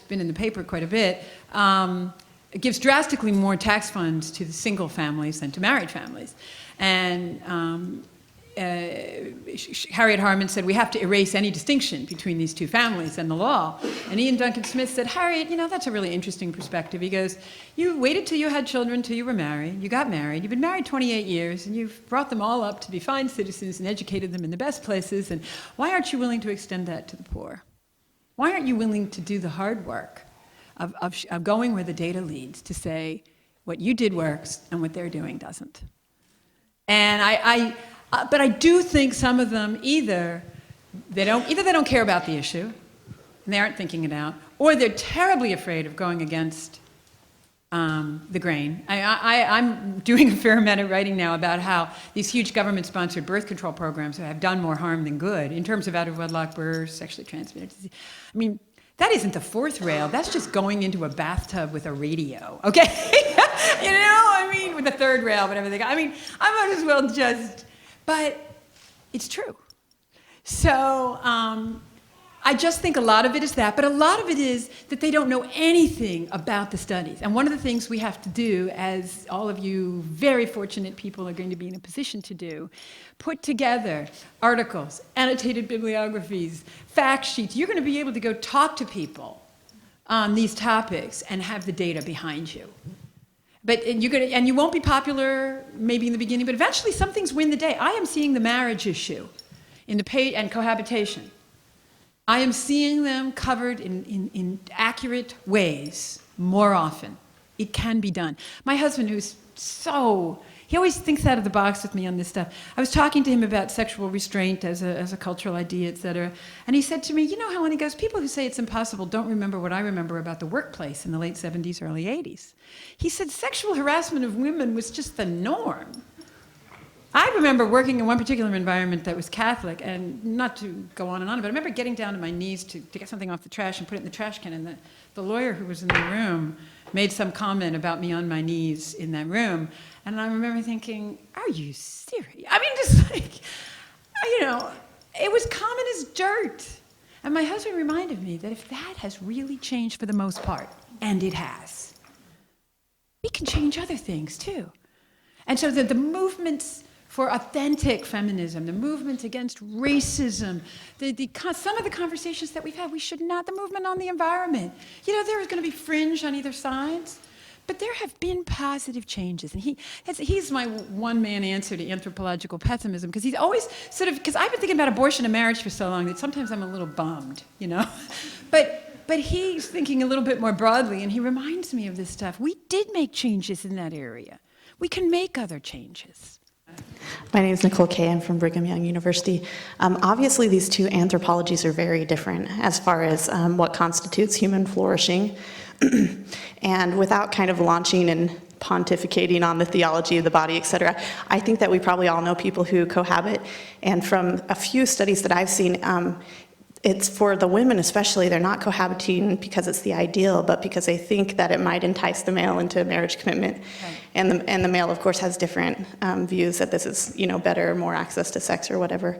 in the paper quite a bit, it gives drastically more tax funds to the single families than to married families. And Harriet Harman said, we have to erase any distinction between these two families and the law. And Ian Duncan Smith said, Harriet, you know, that's a really interesting perspective. He goes, you waited till you had children, till you were married, you got married, you've been married 28 years, and you've brought them all up to be fine citizens and educated them in the best places, and why aren't you willing to extend that to the poor? Why aren't you willing to do the hard work of going where the data leads, to say what you did works and what they're doing doesn't? And but I do think some of them either they don't care about the issue, and they aren't thinking it out, or they're terribly afraid of going against the grain. I'm doing a fair amount of writing now about how these huge government-sponsored birth control programs have done more harm than good in terms of out-of-wedlock births, sexually transmitted disease. I mean, that isn't the fourth rail. That's just going into a bathtub with a radio, okay? You know, I mean, with the third rail, whatever they got. I mean, I might as well just, but it's true. So I just think a lot of it is that, but a lot of it is that they don't know anything about the studies. And one of the things we have to do, as all of you very fortunate people are going to be in a position to do, put together articles, annotated bibliographies, fact sheets. You're going to be able to go talk to people on these topics and have the data behind you. But and you won't be popular maybe in the beginning, but eventually some things win the day. I am seeing the marriage issue and cohabitation. I am seeing them covered in accurate ways more often. It can be done. My husband, who's he always thinks out of the box with me on this stuff. I was talking to him about sexual restraint as a cultural idea, et cetera. And he said to me, you know, Helen, he goes, people who say it's impossible don't remember what I remember about the workplace in the late 70s, early 80s. He said sexual harassment of women was just the norm. I remember working in one particular environment that was Catholic, and not to go on and on, but I remember getting down to my knees to get something off the trash and put it in the trash can, and the lawyer who was in the room made some comment about me on my knees in that room, and I remember thinking, are you serious? I mean, just like, you know, it was common as dirt. And my husband reminded me that if that has really changed for the most part, and it has, we can change other things too. And so the movements for authentic feminism, the movement against racism, some of the conversations that we've had, we should not, the movement on the environment. You know, there's going to be fringe on either sides, but there have been positive changes. And he's my one-man answer to anthropological pessimism, because he's always because I've been thinking about abortion and marriage for so long that sometimes I'm a little bummed, you know? But he's thinking a little bit more broadly, and he reminds me of this stuff. We did make changes in that area. We can make other changes. My name is Nicole Kay. I'm from Brigham Young University. Obviously, these two anthropologies are very different as far as what constitutes human flourishing. And without kind of launching and pontificating on the theology of the body, et cetera, I think that we probably all know people who cohabit. And from a few studies that I've seen, it's for the women especially, they're not cohabitating because it's the ideal, but because they think that it might entice the male into a marriage commitment. Right. And the male, of course, has different views that this is, better, more access to sex or whatever.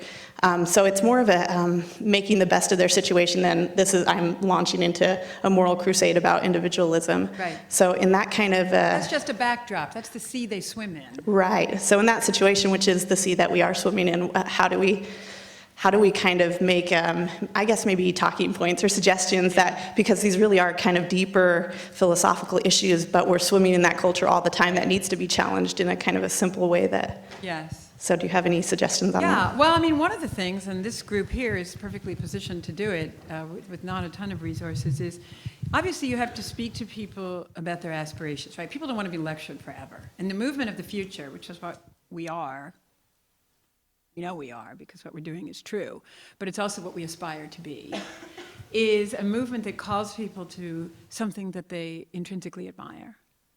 So it's more of a making the best of their situation than I'm launching into a moral crusade about individualism. Right. So in that kind of... That's just a backdrop. That's the sea they swim in. Right. So in that situation, which is the sea that we are swimming in, how do we kind of make, I guess maybe talking points or suggestions that, because these really are kind of deeper philosophical issues, but we're swimming in that culture all the time that needs to be challenged in a kind of a simple way that... Yes. So do you have any suggestions on that? Yeah, well, I mean, one of the things, and this group here is perfectly positioned to do it with not a ton of resources, is obviously you have to speak to people about their aspirations, right? People don't want to be lectured forever. And the movement of the future, which is what we are, we are because what we're doing is true, but it's also what we aspire to be, is a movement that calls people to something that they intrinsically admire,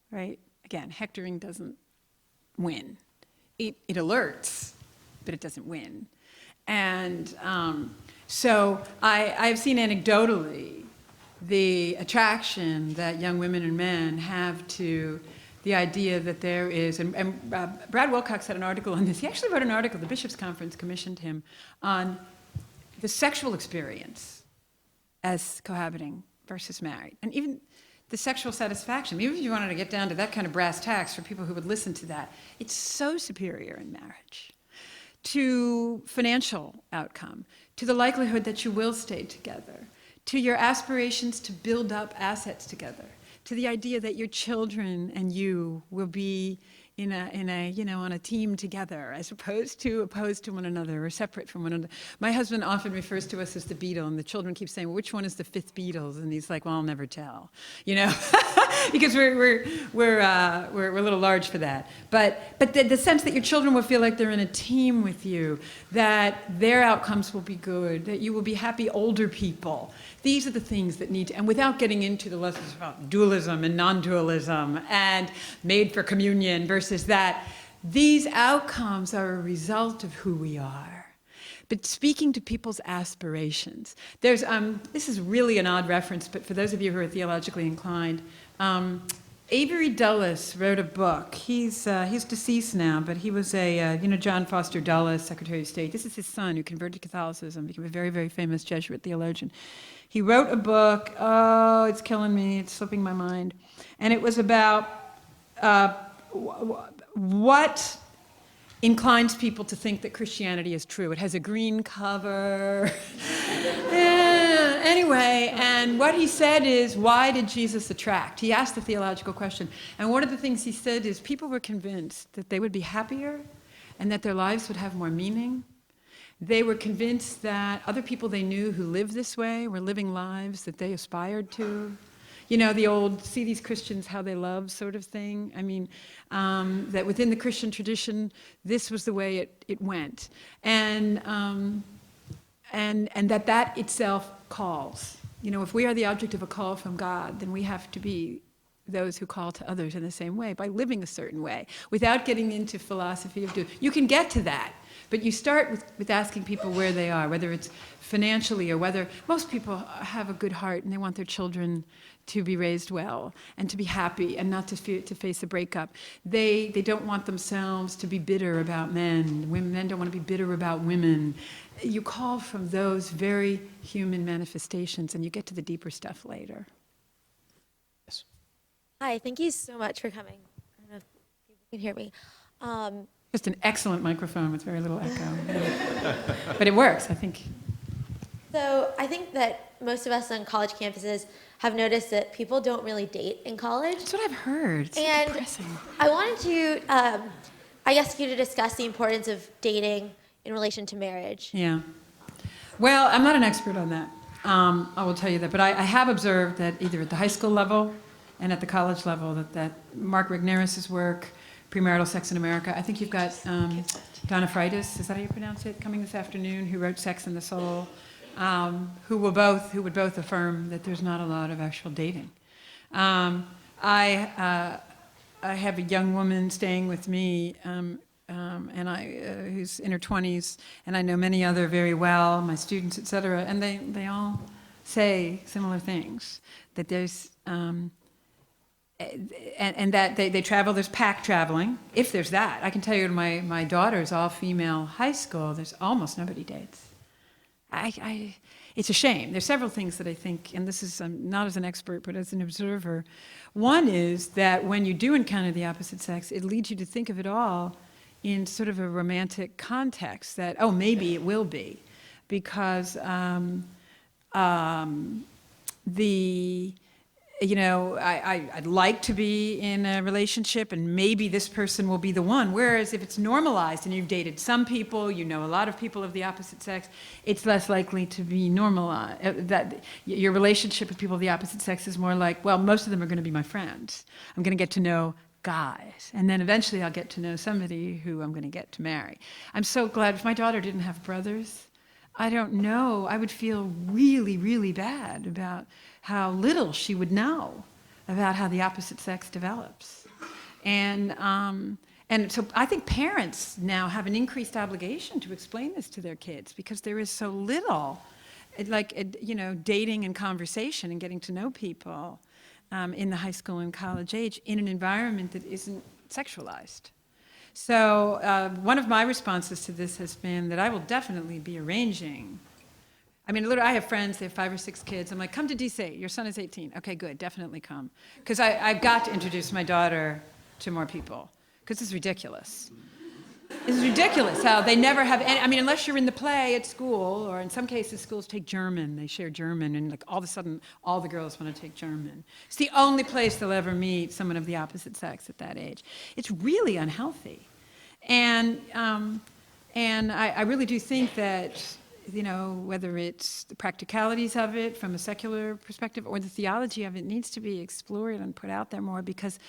right? Again, hectoring doesn't win. It alerts, but it doesn't win. And so I've seen anecdotally the attraction that young women and men have to the idea that there is, and Brad Wilcox had an article on this. He actually wrote an article, the Bishops' Conference commissioned him, on the sexual experience as cohabiting versus married. And even the sexual satisfaction, even if you wanted to get down to that kind of brass tacks for people who would listen to that, it's so superior in marriage to financial outcome, to the likelihood that you will stay together, to your aspirations to build up assets together, to the idea that your children and you will be on a team together, as opposed to one another or separate from one another. My husband often refers to us as the Beatle, and the children keep saying, well, which one is the fifth Beatles? And he's like, well, I'll never tell, because we're a little large for that. But the sense that your children will feel like they're in a team with you, that their outcomes will be good, that you will be happy older people. These are the things that need to, and without getting into the lessons about dualism and non-dualism and made for communion versus that, these outcomes are a result of who we are. But speaking to people's aspirations, there's, this is really an odd reference, but for those of you who are theologically inclined, Avery Dulles wrote a book. He's deceased now, but he was John Foster Dulles, Secretary of State. This is his son who converted to Catholicism, became a very, very famous Jesuit theologian. He wrote a book, oh, it's killing me, it's slipping my mind, and it was about what inclines people to think that Christianity is true. It has a green cover. Anyway, and what he said is, why did Jesus attract? He asked the theological question. And one of the things he said is people were convinced that they would be happier and that their lives would have more meaning. They were convinced that other people they knew who lived this way were living lives that they aspired to. The old, see these Christians, how they love sort of thing. I mean, that within the Christian tradition, this was the way it went. And that itself calls. If we are the object of a call from God, then we have to be those who call to others in the same way, by living a certain way, without getting into philosophy of doing. You can get to that, but you start with asking people where they are, whether it's financially or whether most people have a good heart and they want their children to be raised well and to be happy and not to face a breakup. They don't want themselves to be bitter about men. Men don't want to be bitter about women. You call from those very human manifestations and you get to the deeper stuff later. Yes. Hi, thank you so much for coming. I don't know if people can hear me. Just an excellent microphone with very little echo. But it works, I think. So I think that most of us on college campuses have noticed that people don't really date in college. That's what I've heard. It's so And depressing. I wanted to, you to discuss the importance of dating in relation to marriage. Yeah. Well, I'm not an expert on that. I will tell you that. But I have observed that either at the high school level and at the college level, that Mark Regnerus's work, Premarital Sex in America. I think you've got Donna Freitas, is that how you pronounce it, coming this afternoon, who wrote Sex and the Soul, who would both affirm that there's not a lot of actual dating. I have a young woman staying with me who's in her 20s, and I know many other very well, my students, et cetera, and they all say similar things, that there's, and that they travel, there's pack traveling, if there's that. I can tell you in my daughter's all-female high school, there's almost nobody dates. It's a shame. There's several things that I think, and this is not as an expert, but as an observer. One is that when you do encounter the opposite sex, it leads you to think of it all in sort of a romantic context, that, oh, maybe it will be. Because I'd like to be in a relationship and maybe this person will be the one. Whereas if it's normalized and you've dated some people, you know a lot of people of the opposite sex, it's less likely to be normalized. That your relationship with people of the opposite sex is more like, well, most of them are going to be my friends. I'm going to get to know guys. And then eventually I'll get to know somebody who I'm going to get to marry. I'm so glad. If my daughter didn't have brothers, I don't know, I would feel really, really bad about how little she would know about how the opposite sex develops. And so I think parents now have an increased obligation to explain this to their kids, because there is so little, dating and conversation and getting to know people in the high school and college age in an environment that isn't sexualized. So one of my responses to this has been that I will definitely be arranging. I mean, literally, I have friends, they have 5 or 6 kids. I'm like, come to DC, your son is 18. Okay, good, definitely come. Because I've got to introduce my daughter to more people, because it's ridiculous. It's ridiculous how they never have any, I mean, unless you're in the play at school, or in some cases schools take German, they share German, and like all of a sudden, all the girls want to take German. It's the only place they'll ever meet someone of the opposite sex at that age. It's really unhealthy. And I really do think that, whether it's the practicalities of it from a secular perspective or the theology of it needs to be explored and put out there more, because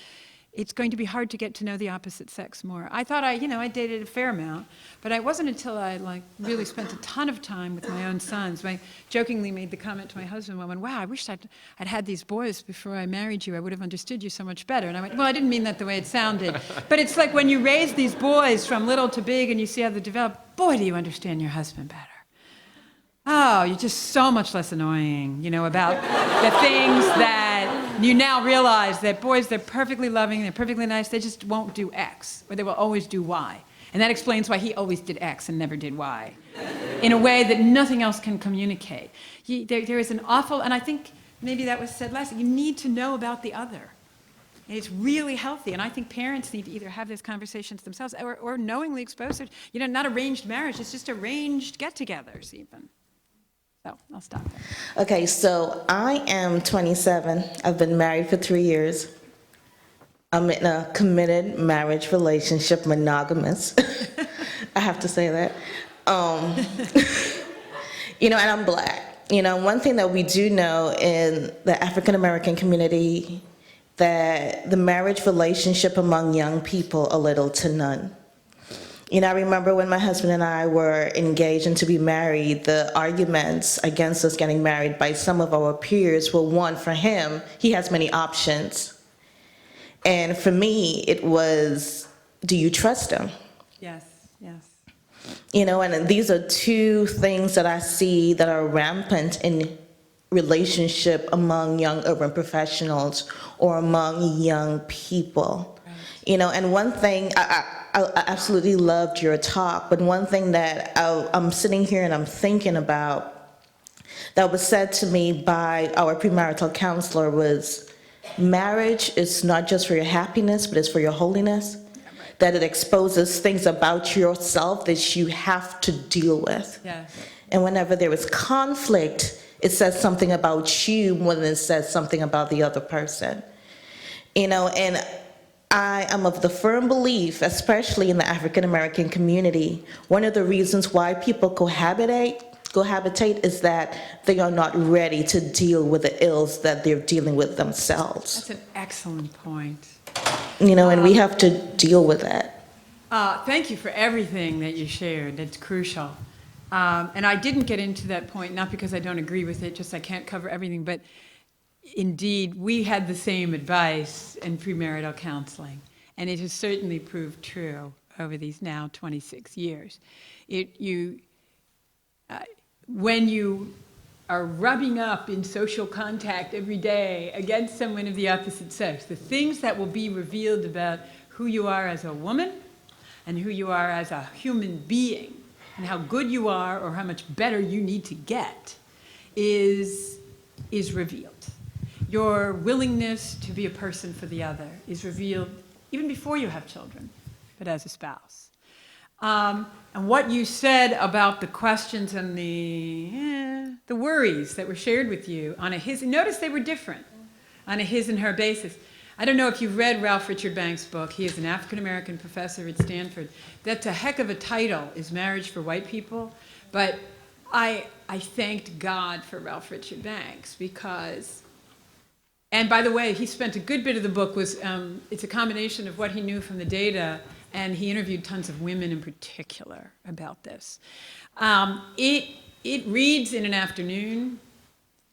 it's going to be hard to get to know the opposite sex more. I thought I dated a fair amount, but it wasn't until I really spent a ton of time with my own sons. I jokingly made the comment to my husband, I went, wow, I wish I'd had these boys before I married you. I would have understood you so much better. And I went, well, I didn't mean that the way it sounded. But it's like when you raise these boys from little to big and you see how they develop, boy, do you understand your husband better. Oh, you're just so much less annoying, about the things that you now realize that boys, they're perfectly loving, they're perfectly nice, they just won't do X, or they will always do Y. And that explains why he always did X and never did Y, in a way that nothing else can communicate. There is an awful, and I think maybe that was said last, you need to know about the other. And it's really healthy, and I think parents need to either have those conversations themselves or knowingly expose it. Not arranged marriage, it's just arranged get-togethers even. So I'll stop there. Okay, so I am 27. I've been married for 3 years. I'm in a committed marriage relationship, monogamous. I have to say that. And I'm Black. One thing that we do know in the African American community, that the marriage relationship among young people, a little to none. I remember when my husband and I were engaged and to be married, the arguments against us getting married by some of our peers were, one, for him, he has many options. And for me, it was, do you trust him? Yes, yes. And these are two things that I see that are rampant in relationship among young urban professionals or among young people. Right. And one thing, I absolutely loved your talk, but one thing that I'm sitting here and I'm thinking about that was said to me by our premarital counselor was, marriage is not just for your happiness, but it's for your holiness. Yeah, right. That it exposes things about yourself that you have to deal with. Yes. And whenever there is conflict, it says something about you more than it says something about the other person. And I am of the firm belief, especially in the African American community, one of the reasons why people cohabitate is that they are not ready to deal with the ills that they're dealing with themselves. That's an excellent point. And we have to deal with that. Thank you for everything that you shared. That's crucial. And I didn't get into that point, not because I don't agree with it, just I can't cover everything, but indeed, we had the same advice in premarital counseling, and it has certainly proved true. over these now 26 years. When you are rubbing up in social contact every day against someone of the opposite sex, the things that will be revealed about who you are as a woman and who you are as a human being and how good you are or how much better you need to get is revealed. Your willingness to be a person for the other is revealed even before you have children, but as a spouse. And what you said about the questions and the worries that were shared with you on a his, notice they were different on a his and her basis. I don't know if you've read Ralph Richard Banks' book. He is an African-American professor at Stanford. That's a heck of a title, is Marriage for White People. But I thanked God for Ralph Richard Banks because, and by the way, he spent a good bit of the book was, it's a combination of what he knew from the data, and he interviewed tons of women in particular about this. It reads in an afternoon.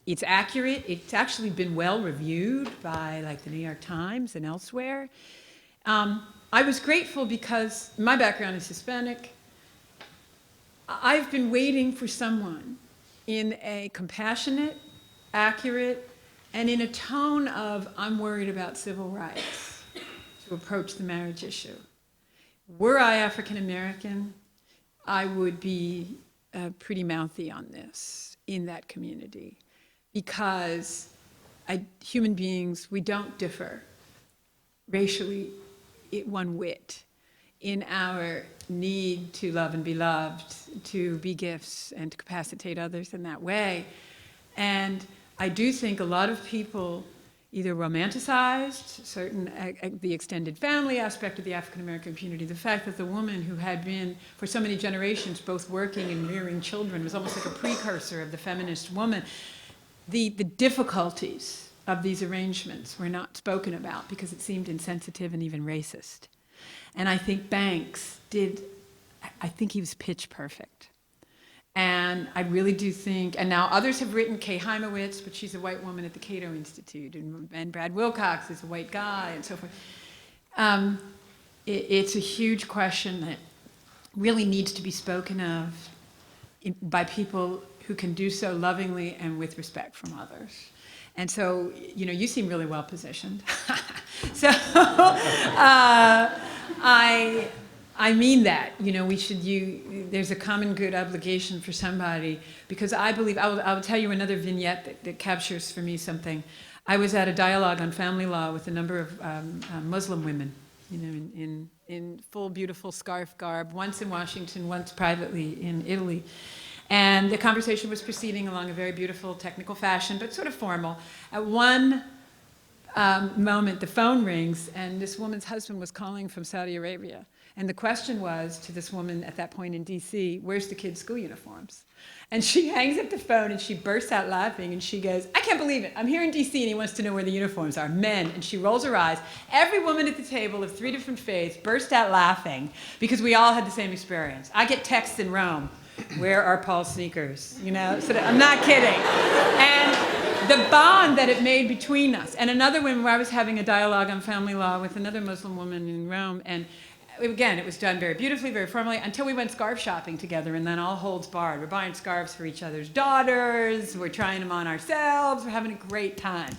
It's accurate. It's actually been well reviewed by like the New York Times and elsewhere. I was grateful because my background is Hispanic. I've been waiting for someone in a compassionate, accurate, and in a tone of, I'm worried about civil rights, to approach the marriage issue. Were I African American, I would be pretty mouthy on this in that community because human beings, we don't differ racially one whit in our need to love and be loved, to be gifts and to capacitate others in that way. And I do think a lot of people either romanticized the extended family aspect of the African American community, the fact that the woman who had been for so many generations both working and rearing children was almost like a precursor of the feminist woman. The difficulties of these arrangements were not spoken about because it seemed insensitive and even racist. And I think Banks I think he was pitch perfect. And I really do think, and now others have written, Kay Heimowitz, but she's a white woman at the Cato Institute, and Brad Wilcox is a white guy, and so forth. It's a huge question that really needs to be spoken of by people who can do so lovingly and with respect from others. And so, you seem really well positioned. So I mean that, there's a common good obligation for somebody, because I believe, I will tell you another vignette that captures for me something. I was at a dialogue on family law with a number of Muslim women, in full beautiful scarf garb, once in Washington, once privately in Italy. And the conversation was proceeding along a very beautiful technical fashion, but sort of formal. At one moment, the phone rings, and this woman's husband was calling from Saudi Arabia. And the question was to this woman at that point in DC, where's the kids' school uniforms? And she hangs up the phone and she bursts out laughing and she goes, I can't believe it. I'm here in DC and he wants to know where the uniforms are. Men. And she rolls her eyes. Every woman at the table of 3 different faiths burst out laughing because we all had the same experience. I get texts in Rome, where are Paul's sneakers? So I'm not kidding. And the bond that it made between us. And another one where I was having a dialogue on family law with another Muslim woman in Rome, and again, it was done very beautifully, very formally, until we went scarf shopping together, and then all holds barred. We're buying scarves for each other's daughters, we're trying them on ourselves, we're having a great time.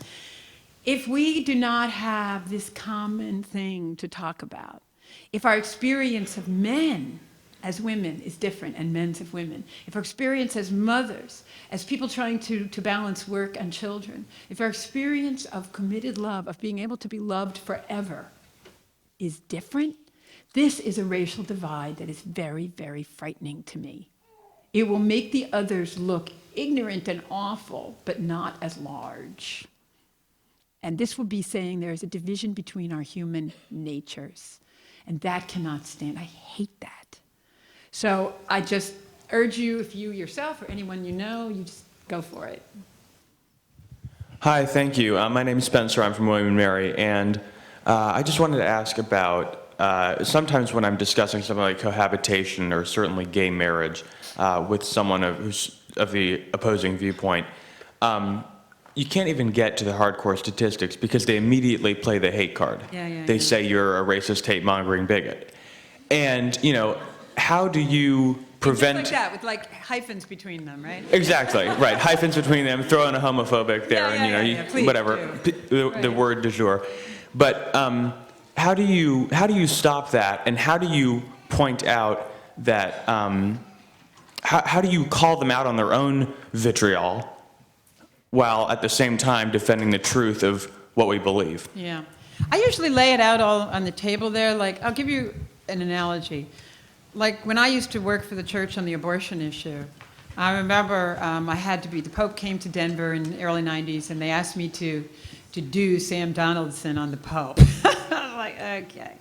If we do not have this common thing to talk about, if our experience of men as women is different and men's of women, if our experience as mothers, as people trying to balance work and children, if our experience of committed love, of being able to be loved forever is different, this is a racial divide that is very, very frightening to me. It will make the others look ignorant and awful, but not as large. And this will be saying there is a division between our human natures. And that cannot stand. I hate that. So I just urge you, if you yourself or anyone you know, you just go for it. Hi, thank you. My name is Spencer. I'm from William & Mary. And I just wanted to ask about sometimes when I'm discussing something like cohabitation or certainly gay marriage with someone who's of the opposing viewpoint, you can't even get to the hardcore statistics because they immediately play the hate card. They say you're a racist, hate-mongering bigot. And, how do you prevent... Just like that, with like hyphens between them, right? Exactly, right. Hyphens between them, throw in a homophobic there, Yeah, please whatever, do. the word du jour. But how do you stop that, and how do you point out that, how do you call them out on their own vitriol while at the same time defending the truth of what we believe? Yeah. I usually lay it out all on the table there. Like, I'll give you an analogy. Like, when I used to work for the church on the abortion issue, I remember the Pope came to Denver in the early 90s, and they asked me to do Sam Donaldson on the Pope. I was like, okay.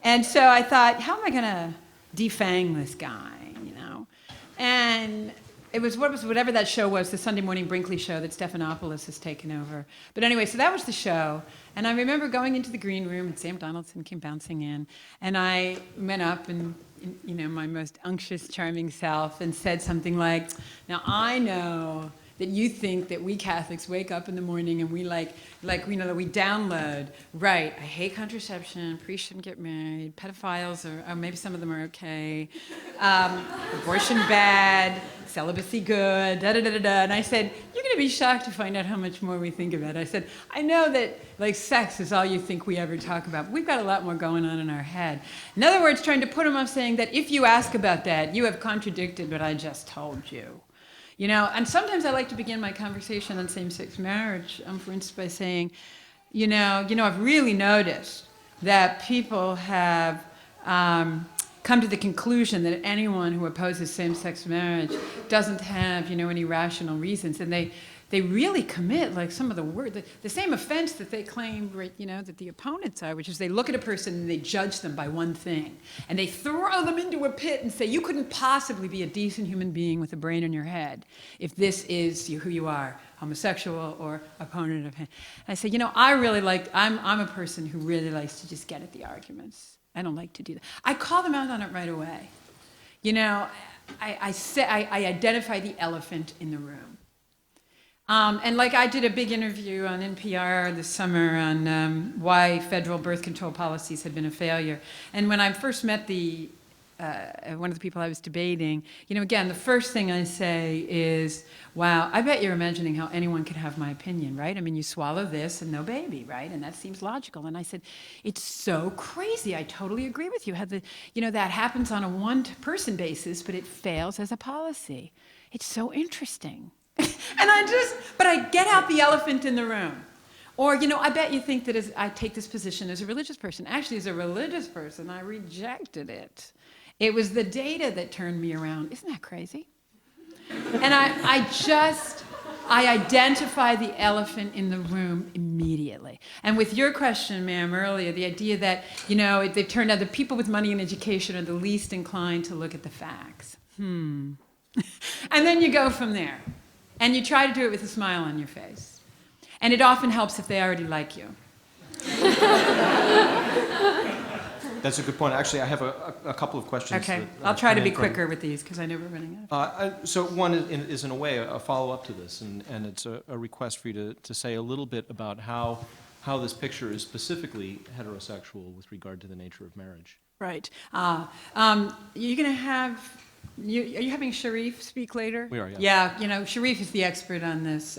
And so I thought, how am I going to defang this guy, And it was whatever that show was, the Sunday Morning Brinkley show that Stephanopoulos has taken over. But anyway, so that was the show. And I remember going into the green room, and Sam Donaldson came bouncing in. And I went up and, my most unctuous, charming self, and said something like, now I know that you think that we Catholics wake up in the morning and we we download, right, I hate contraception, priests shouldn't get married, pedophiles, or maybe some of them are okay, abortion bad, celibacy good, da-da-da-da-da. And I said, you're going to be shocked to find out how much more we think about it. I said, I know that sex is all you think we ever talk about, but we've got a lot more going on in our head. In other words, trying to put them off, saying that if you ask about that, you have contradicted what I just told you. And sometimes I like to begin my conversation on same-sex marriage, for instance, by saying, I've really noticed that people have come to the conclusion that anyone who opposes same-sex marriage doesn't have, any rational reasons, and they really commit some of the same offense that they claim, that the opponents are, which is they look at a person and they judge them by one thing, and they throw them into a pit and say, you couldn't possibly be a decent human being with a brain in your head if this is who you are, homosexual or opponent of him. And I say, I'm a person who really likes to just get at the arguments. I don't like to do that. I call them out on it right away. I identify the elephant in the room. And I did a big interview on NPR this summer on why federal birth control policies had been a failure. And when I first met one of the people I was debating, again, the first thing I say is, wow, I bet you're imagining how anyone could have my opinion, right? I mean, you swallow this and no baby, right? And that seems logical. And I said, it's so crazy. I totally agree with you. How that happens on a one-person basis, but it fails as a policy. It's so interesting. But I get out the elephant in the room. Or, I bet you think that I take this position as a religious person. Actually, as a religious person, I rejected it. It was the data that turned me around. Isn't that crazy? And I identify the elephant in the room immediately. And with your question, ma'am, earlier, the idea that, it turned out that people with money and education are the least inclined to look at the facts. And then you go from there. And you try to do it with a smile on your face. And it often helps if they already like you. That's a good point. Actually, I have a couple of questions. Okay, I'll try to be quicker with these because I know we're running out. So one is in a way a follow-up to this, and it's a request for you to say a little bit about how this picture is specifically heterosexual with regard to the nature of marriage. Right. You're going to have... Are you having Sharif speak later? We are, yeah. Yeah, Sharif is the expert on this.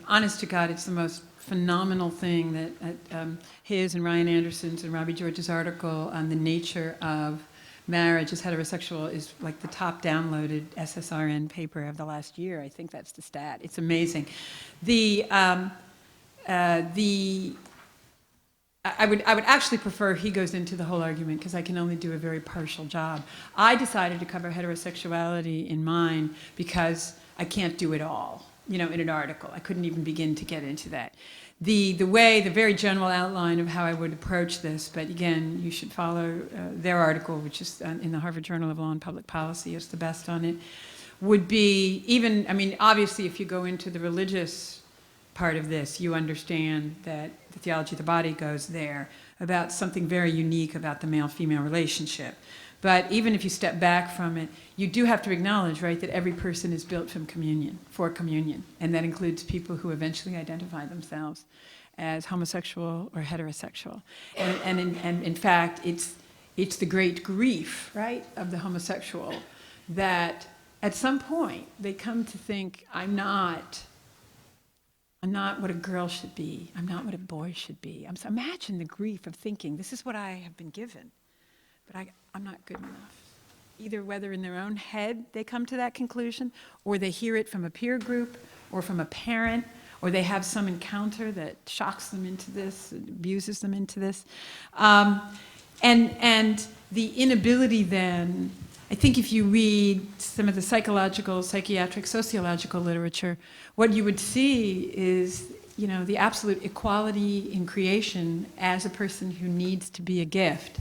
Honest to God, it's the most phenomenal thing that his and Ryan Anderson's and Robbie George's article on the nature of marriage as heterosexual is like the top downloaded SSRN paper of the last year. I think that's the stat. It's amazing. I would actually prefer he goes into the whole argument because I can only do a very partial job. I decided to cover heterosexuality in mine because I can't do it all, in an article. I couldn't even begin to get into that. The very general outline of how I would approach this, but again, you should follow their article, which is in the Harvard Journal of Law and Public Policy. It's the best on it. Would be obviously if you go into the religious part of this, you understand that the theology of the body goes there about something very unique about the male-female relationship. But even if you step back from it, you do have to acknowledge, right, that every person is built from communion, for communion, and that includes people who eventually identify themselves as homosexual or heterosexual. And in fact, it's the great grief, right, of the homosexual, that at some point they come to think, I'm not what a girl should be. I'm not what a boy should be. So imagine the grief of thinking, this is what I have been given, but I'm not good enough. Either whether in their own head they come to that conclusion, or they hear it from a peer group, or from a parent, or they have some encounter that shocks them into this, abuses them into this. And the inability then, I think if you read some of the psychological, psychiatric, sociological literature, what you would see is, the absolute equality in creation as a person who needs to be a gift.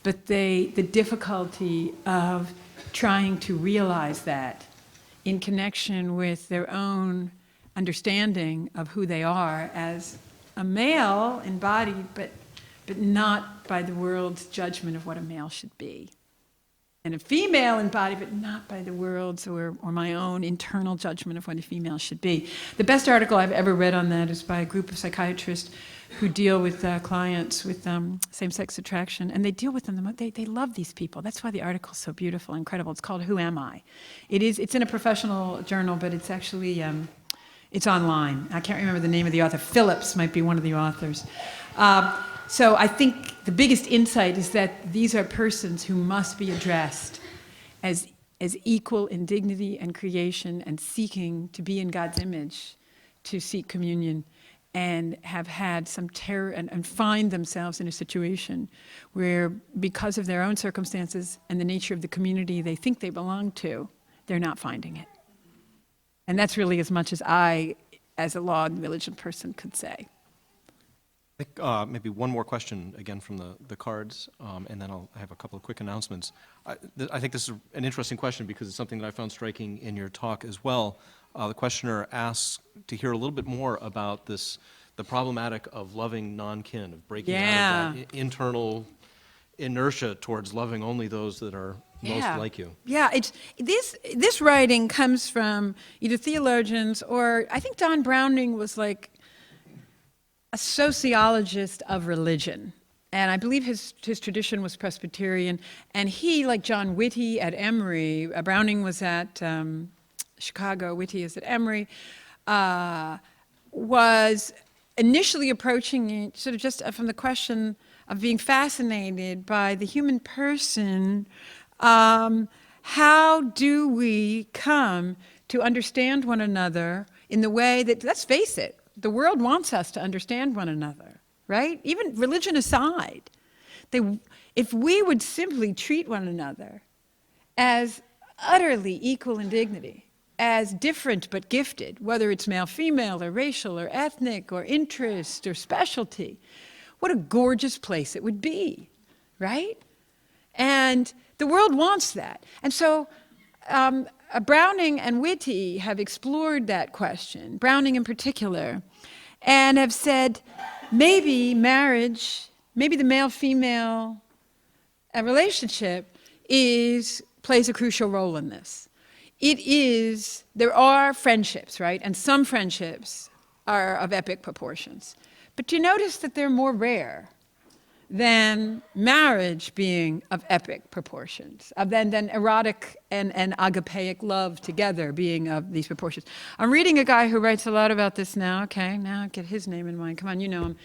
But the difficulty of trying to realize that in connection with their own understanding of who they are as a male embodied, but not by the world's judgment of what a male should be. And a female embodied, but not by the world's or my own internal judgment of what a female should be. The best article I've ever read on that is by a group of psychiatrists who deal with clients with same-sex attraction, and they deal with them. They love these people. That's why the article's so beautiful, incredible. It's called "Who Am I?" It's in a professional journal, but it's actually it's online. I can't remember the name of the author. Phillips might be one of the authors. So I think the biggest insight is that these are persons who must be addressed as equal in dignity and creation and seeking to be in God's image, to seek communion, and have had some terror and find themselves in a situation where, because of their own circumstances and the nature of the community they think they belong to, they're not finding it. And that's really as much as I, as a law and religion person, could say. I think maybe one more question again from the cards, and then I have a couple of quick announcements. I think this is an interesting question because it's something that I found striking in your talk as well. The questioner asks to hear a little bit more about the problematic of loving non-kin, of breaking out of that internal inertia towards loving only those that are most like you. Yeah, this writing comes from either theologians or I think Don Browning was like a sociologist of religion. And I believe his tradition was Presbyterian. And he, like John Whitty at Emory, Browning was at Chicago, Whitty is at Emory, was initially approaching it sort of just from the question of being fascinated by the human person. How do we come to understand one another in the way that, let's face it, the world wants us to understand one another, right? Even religion aside, if we would simply treat one another as utterly equal in dignity, as different but gifted, whether it's male, female, or racial, or ethnic, or interest, or specialty, what a gorgeous place it would be, right? And the world wants that. And so Browning and Whitty have explored that question, Browning in particular, and have said maybe marriage, maybe the male-female relationship plays a crucial role in this. There are friendships, right? And some friendships are of epic proportions. But you notice that they're more rare than marriage being of epic proportions, than erotic and agapeic love together being of these proportions. I'm reading a guy who writes a lot about this now. Okay, now get his name in mind. Come on, you know him.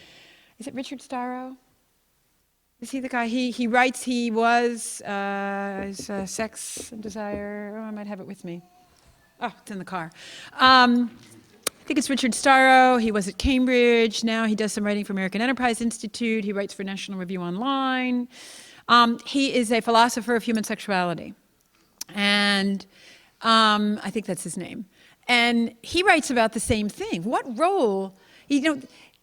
Is it Richard Starrow? Is he the guy? He writes he was his sex and desire. Oh, I might have it with me. Oh, it's in the car. I think it's Richard Starrow. He was at Cambridge. Now he does some writing for American Enterprise Institute. He writes for National Review Online. He is a philosopher of human sexuality. And I think that's his name. And he writes about the same thing. What role,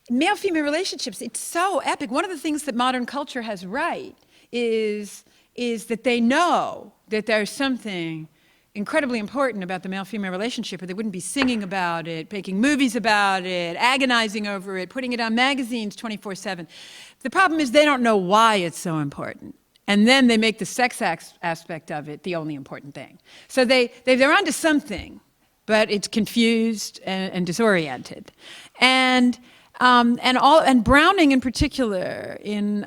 male-female relationships, it's so epic. One of the things that modern culture has right is that they know that there's something incredibly important about the male-female relationship, or they wouldn't be singing about it, making movies about it, agonizing over it, putting it on magazines 24/7. The problem is they don't know why it's so important. And then they make the sex aspect of it the only important thing. So they're onto something, but it's confused and disoriented. And Browning in particular, in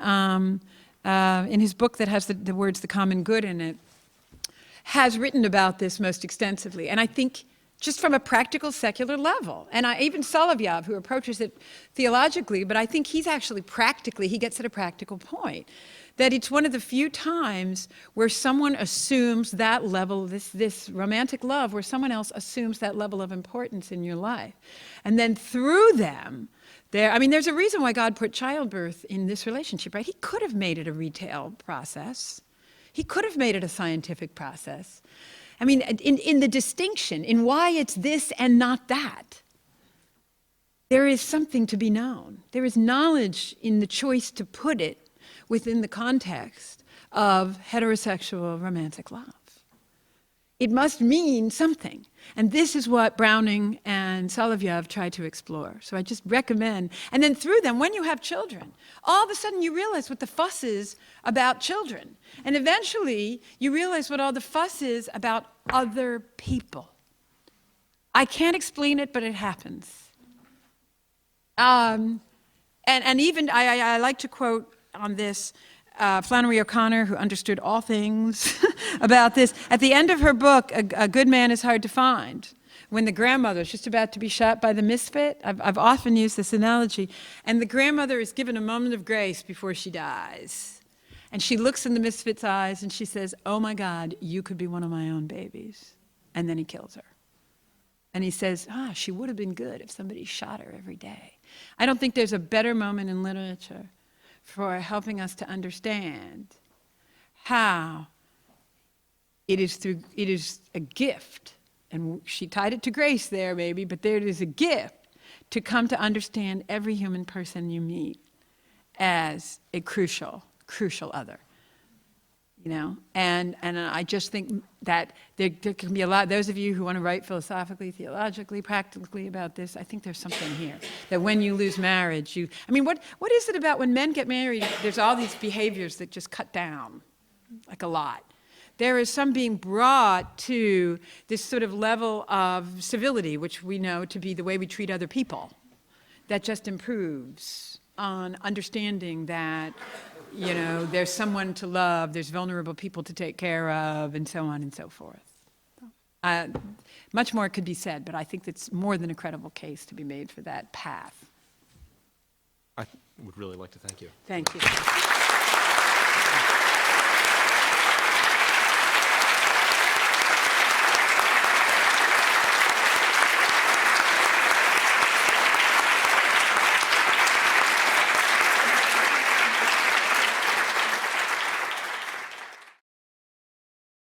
in his book that has the words "the common good" in it, has written about this most extensively. And I think just from a practical secular level, and even Solovyov, who approaches it theologically, but I think he's actually practically, he gets at a practical point, that it's one of the few times where someone assumes that level, this romantic love, where someone else assumes that level of importance in your life. And then through them, there's a reason why God put childbirth in this relationship, right? He could have made it a retail process. He could have made it a scientific process. I mean, in the distinction, in why it's this and not that, there is something to be known. There is knowledge in the choice to put it within the context of heterosexual romantic love. It must mean something. And this is what Browning and Solovyov try to explore. So I just recommend, and then through them, when you have children, all of a sudden you realize what the fuss is about children. And eventually you realize what all the fuss is about other people. I can't explain it, but it happens. And even, I like to quote on this, Flannery O'Connor, who understood all things about this. At the end of her book, A Good Man is Hard to Find, when the grandmother is just about to be shot by the misfit, I've often used this analogy, and the grandmother is given a moment of grace before she dies. And she looks in the misfit's eyes and she says, "Oh my God, you could be one of my own babies." And then he kills her. And he says, she would have been good if somebody shot her every day. I don't think there's a better moment in literature for helping us to understand how it is a gift, and she tied it to grace there maybe, but there it is a gift to come to understand every human person you meet as a crucial other. You know, and I just think that there can be a lot, those of you who want to write philosophically, theologically, practically about this, I think there's something here. That when you lose marriage, what is it about when men get married, there's all these behaviors that just cut down, like a lot. There is some being brought to this sort of level of civility, which we know to be the way we treat other people, that just improves on understanding that, you know, there's someone to love, there's vulnerable people to take care of, and so on and so forth. Much more could be said, but I think that's more than a credible case to be made for that path. I would really like to thank you. Thank you.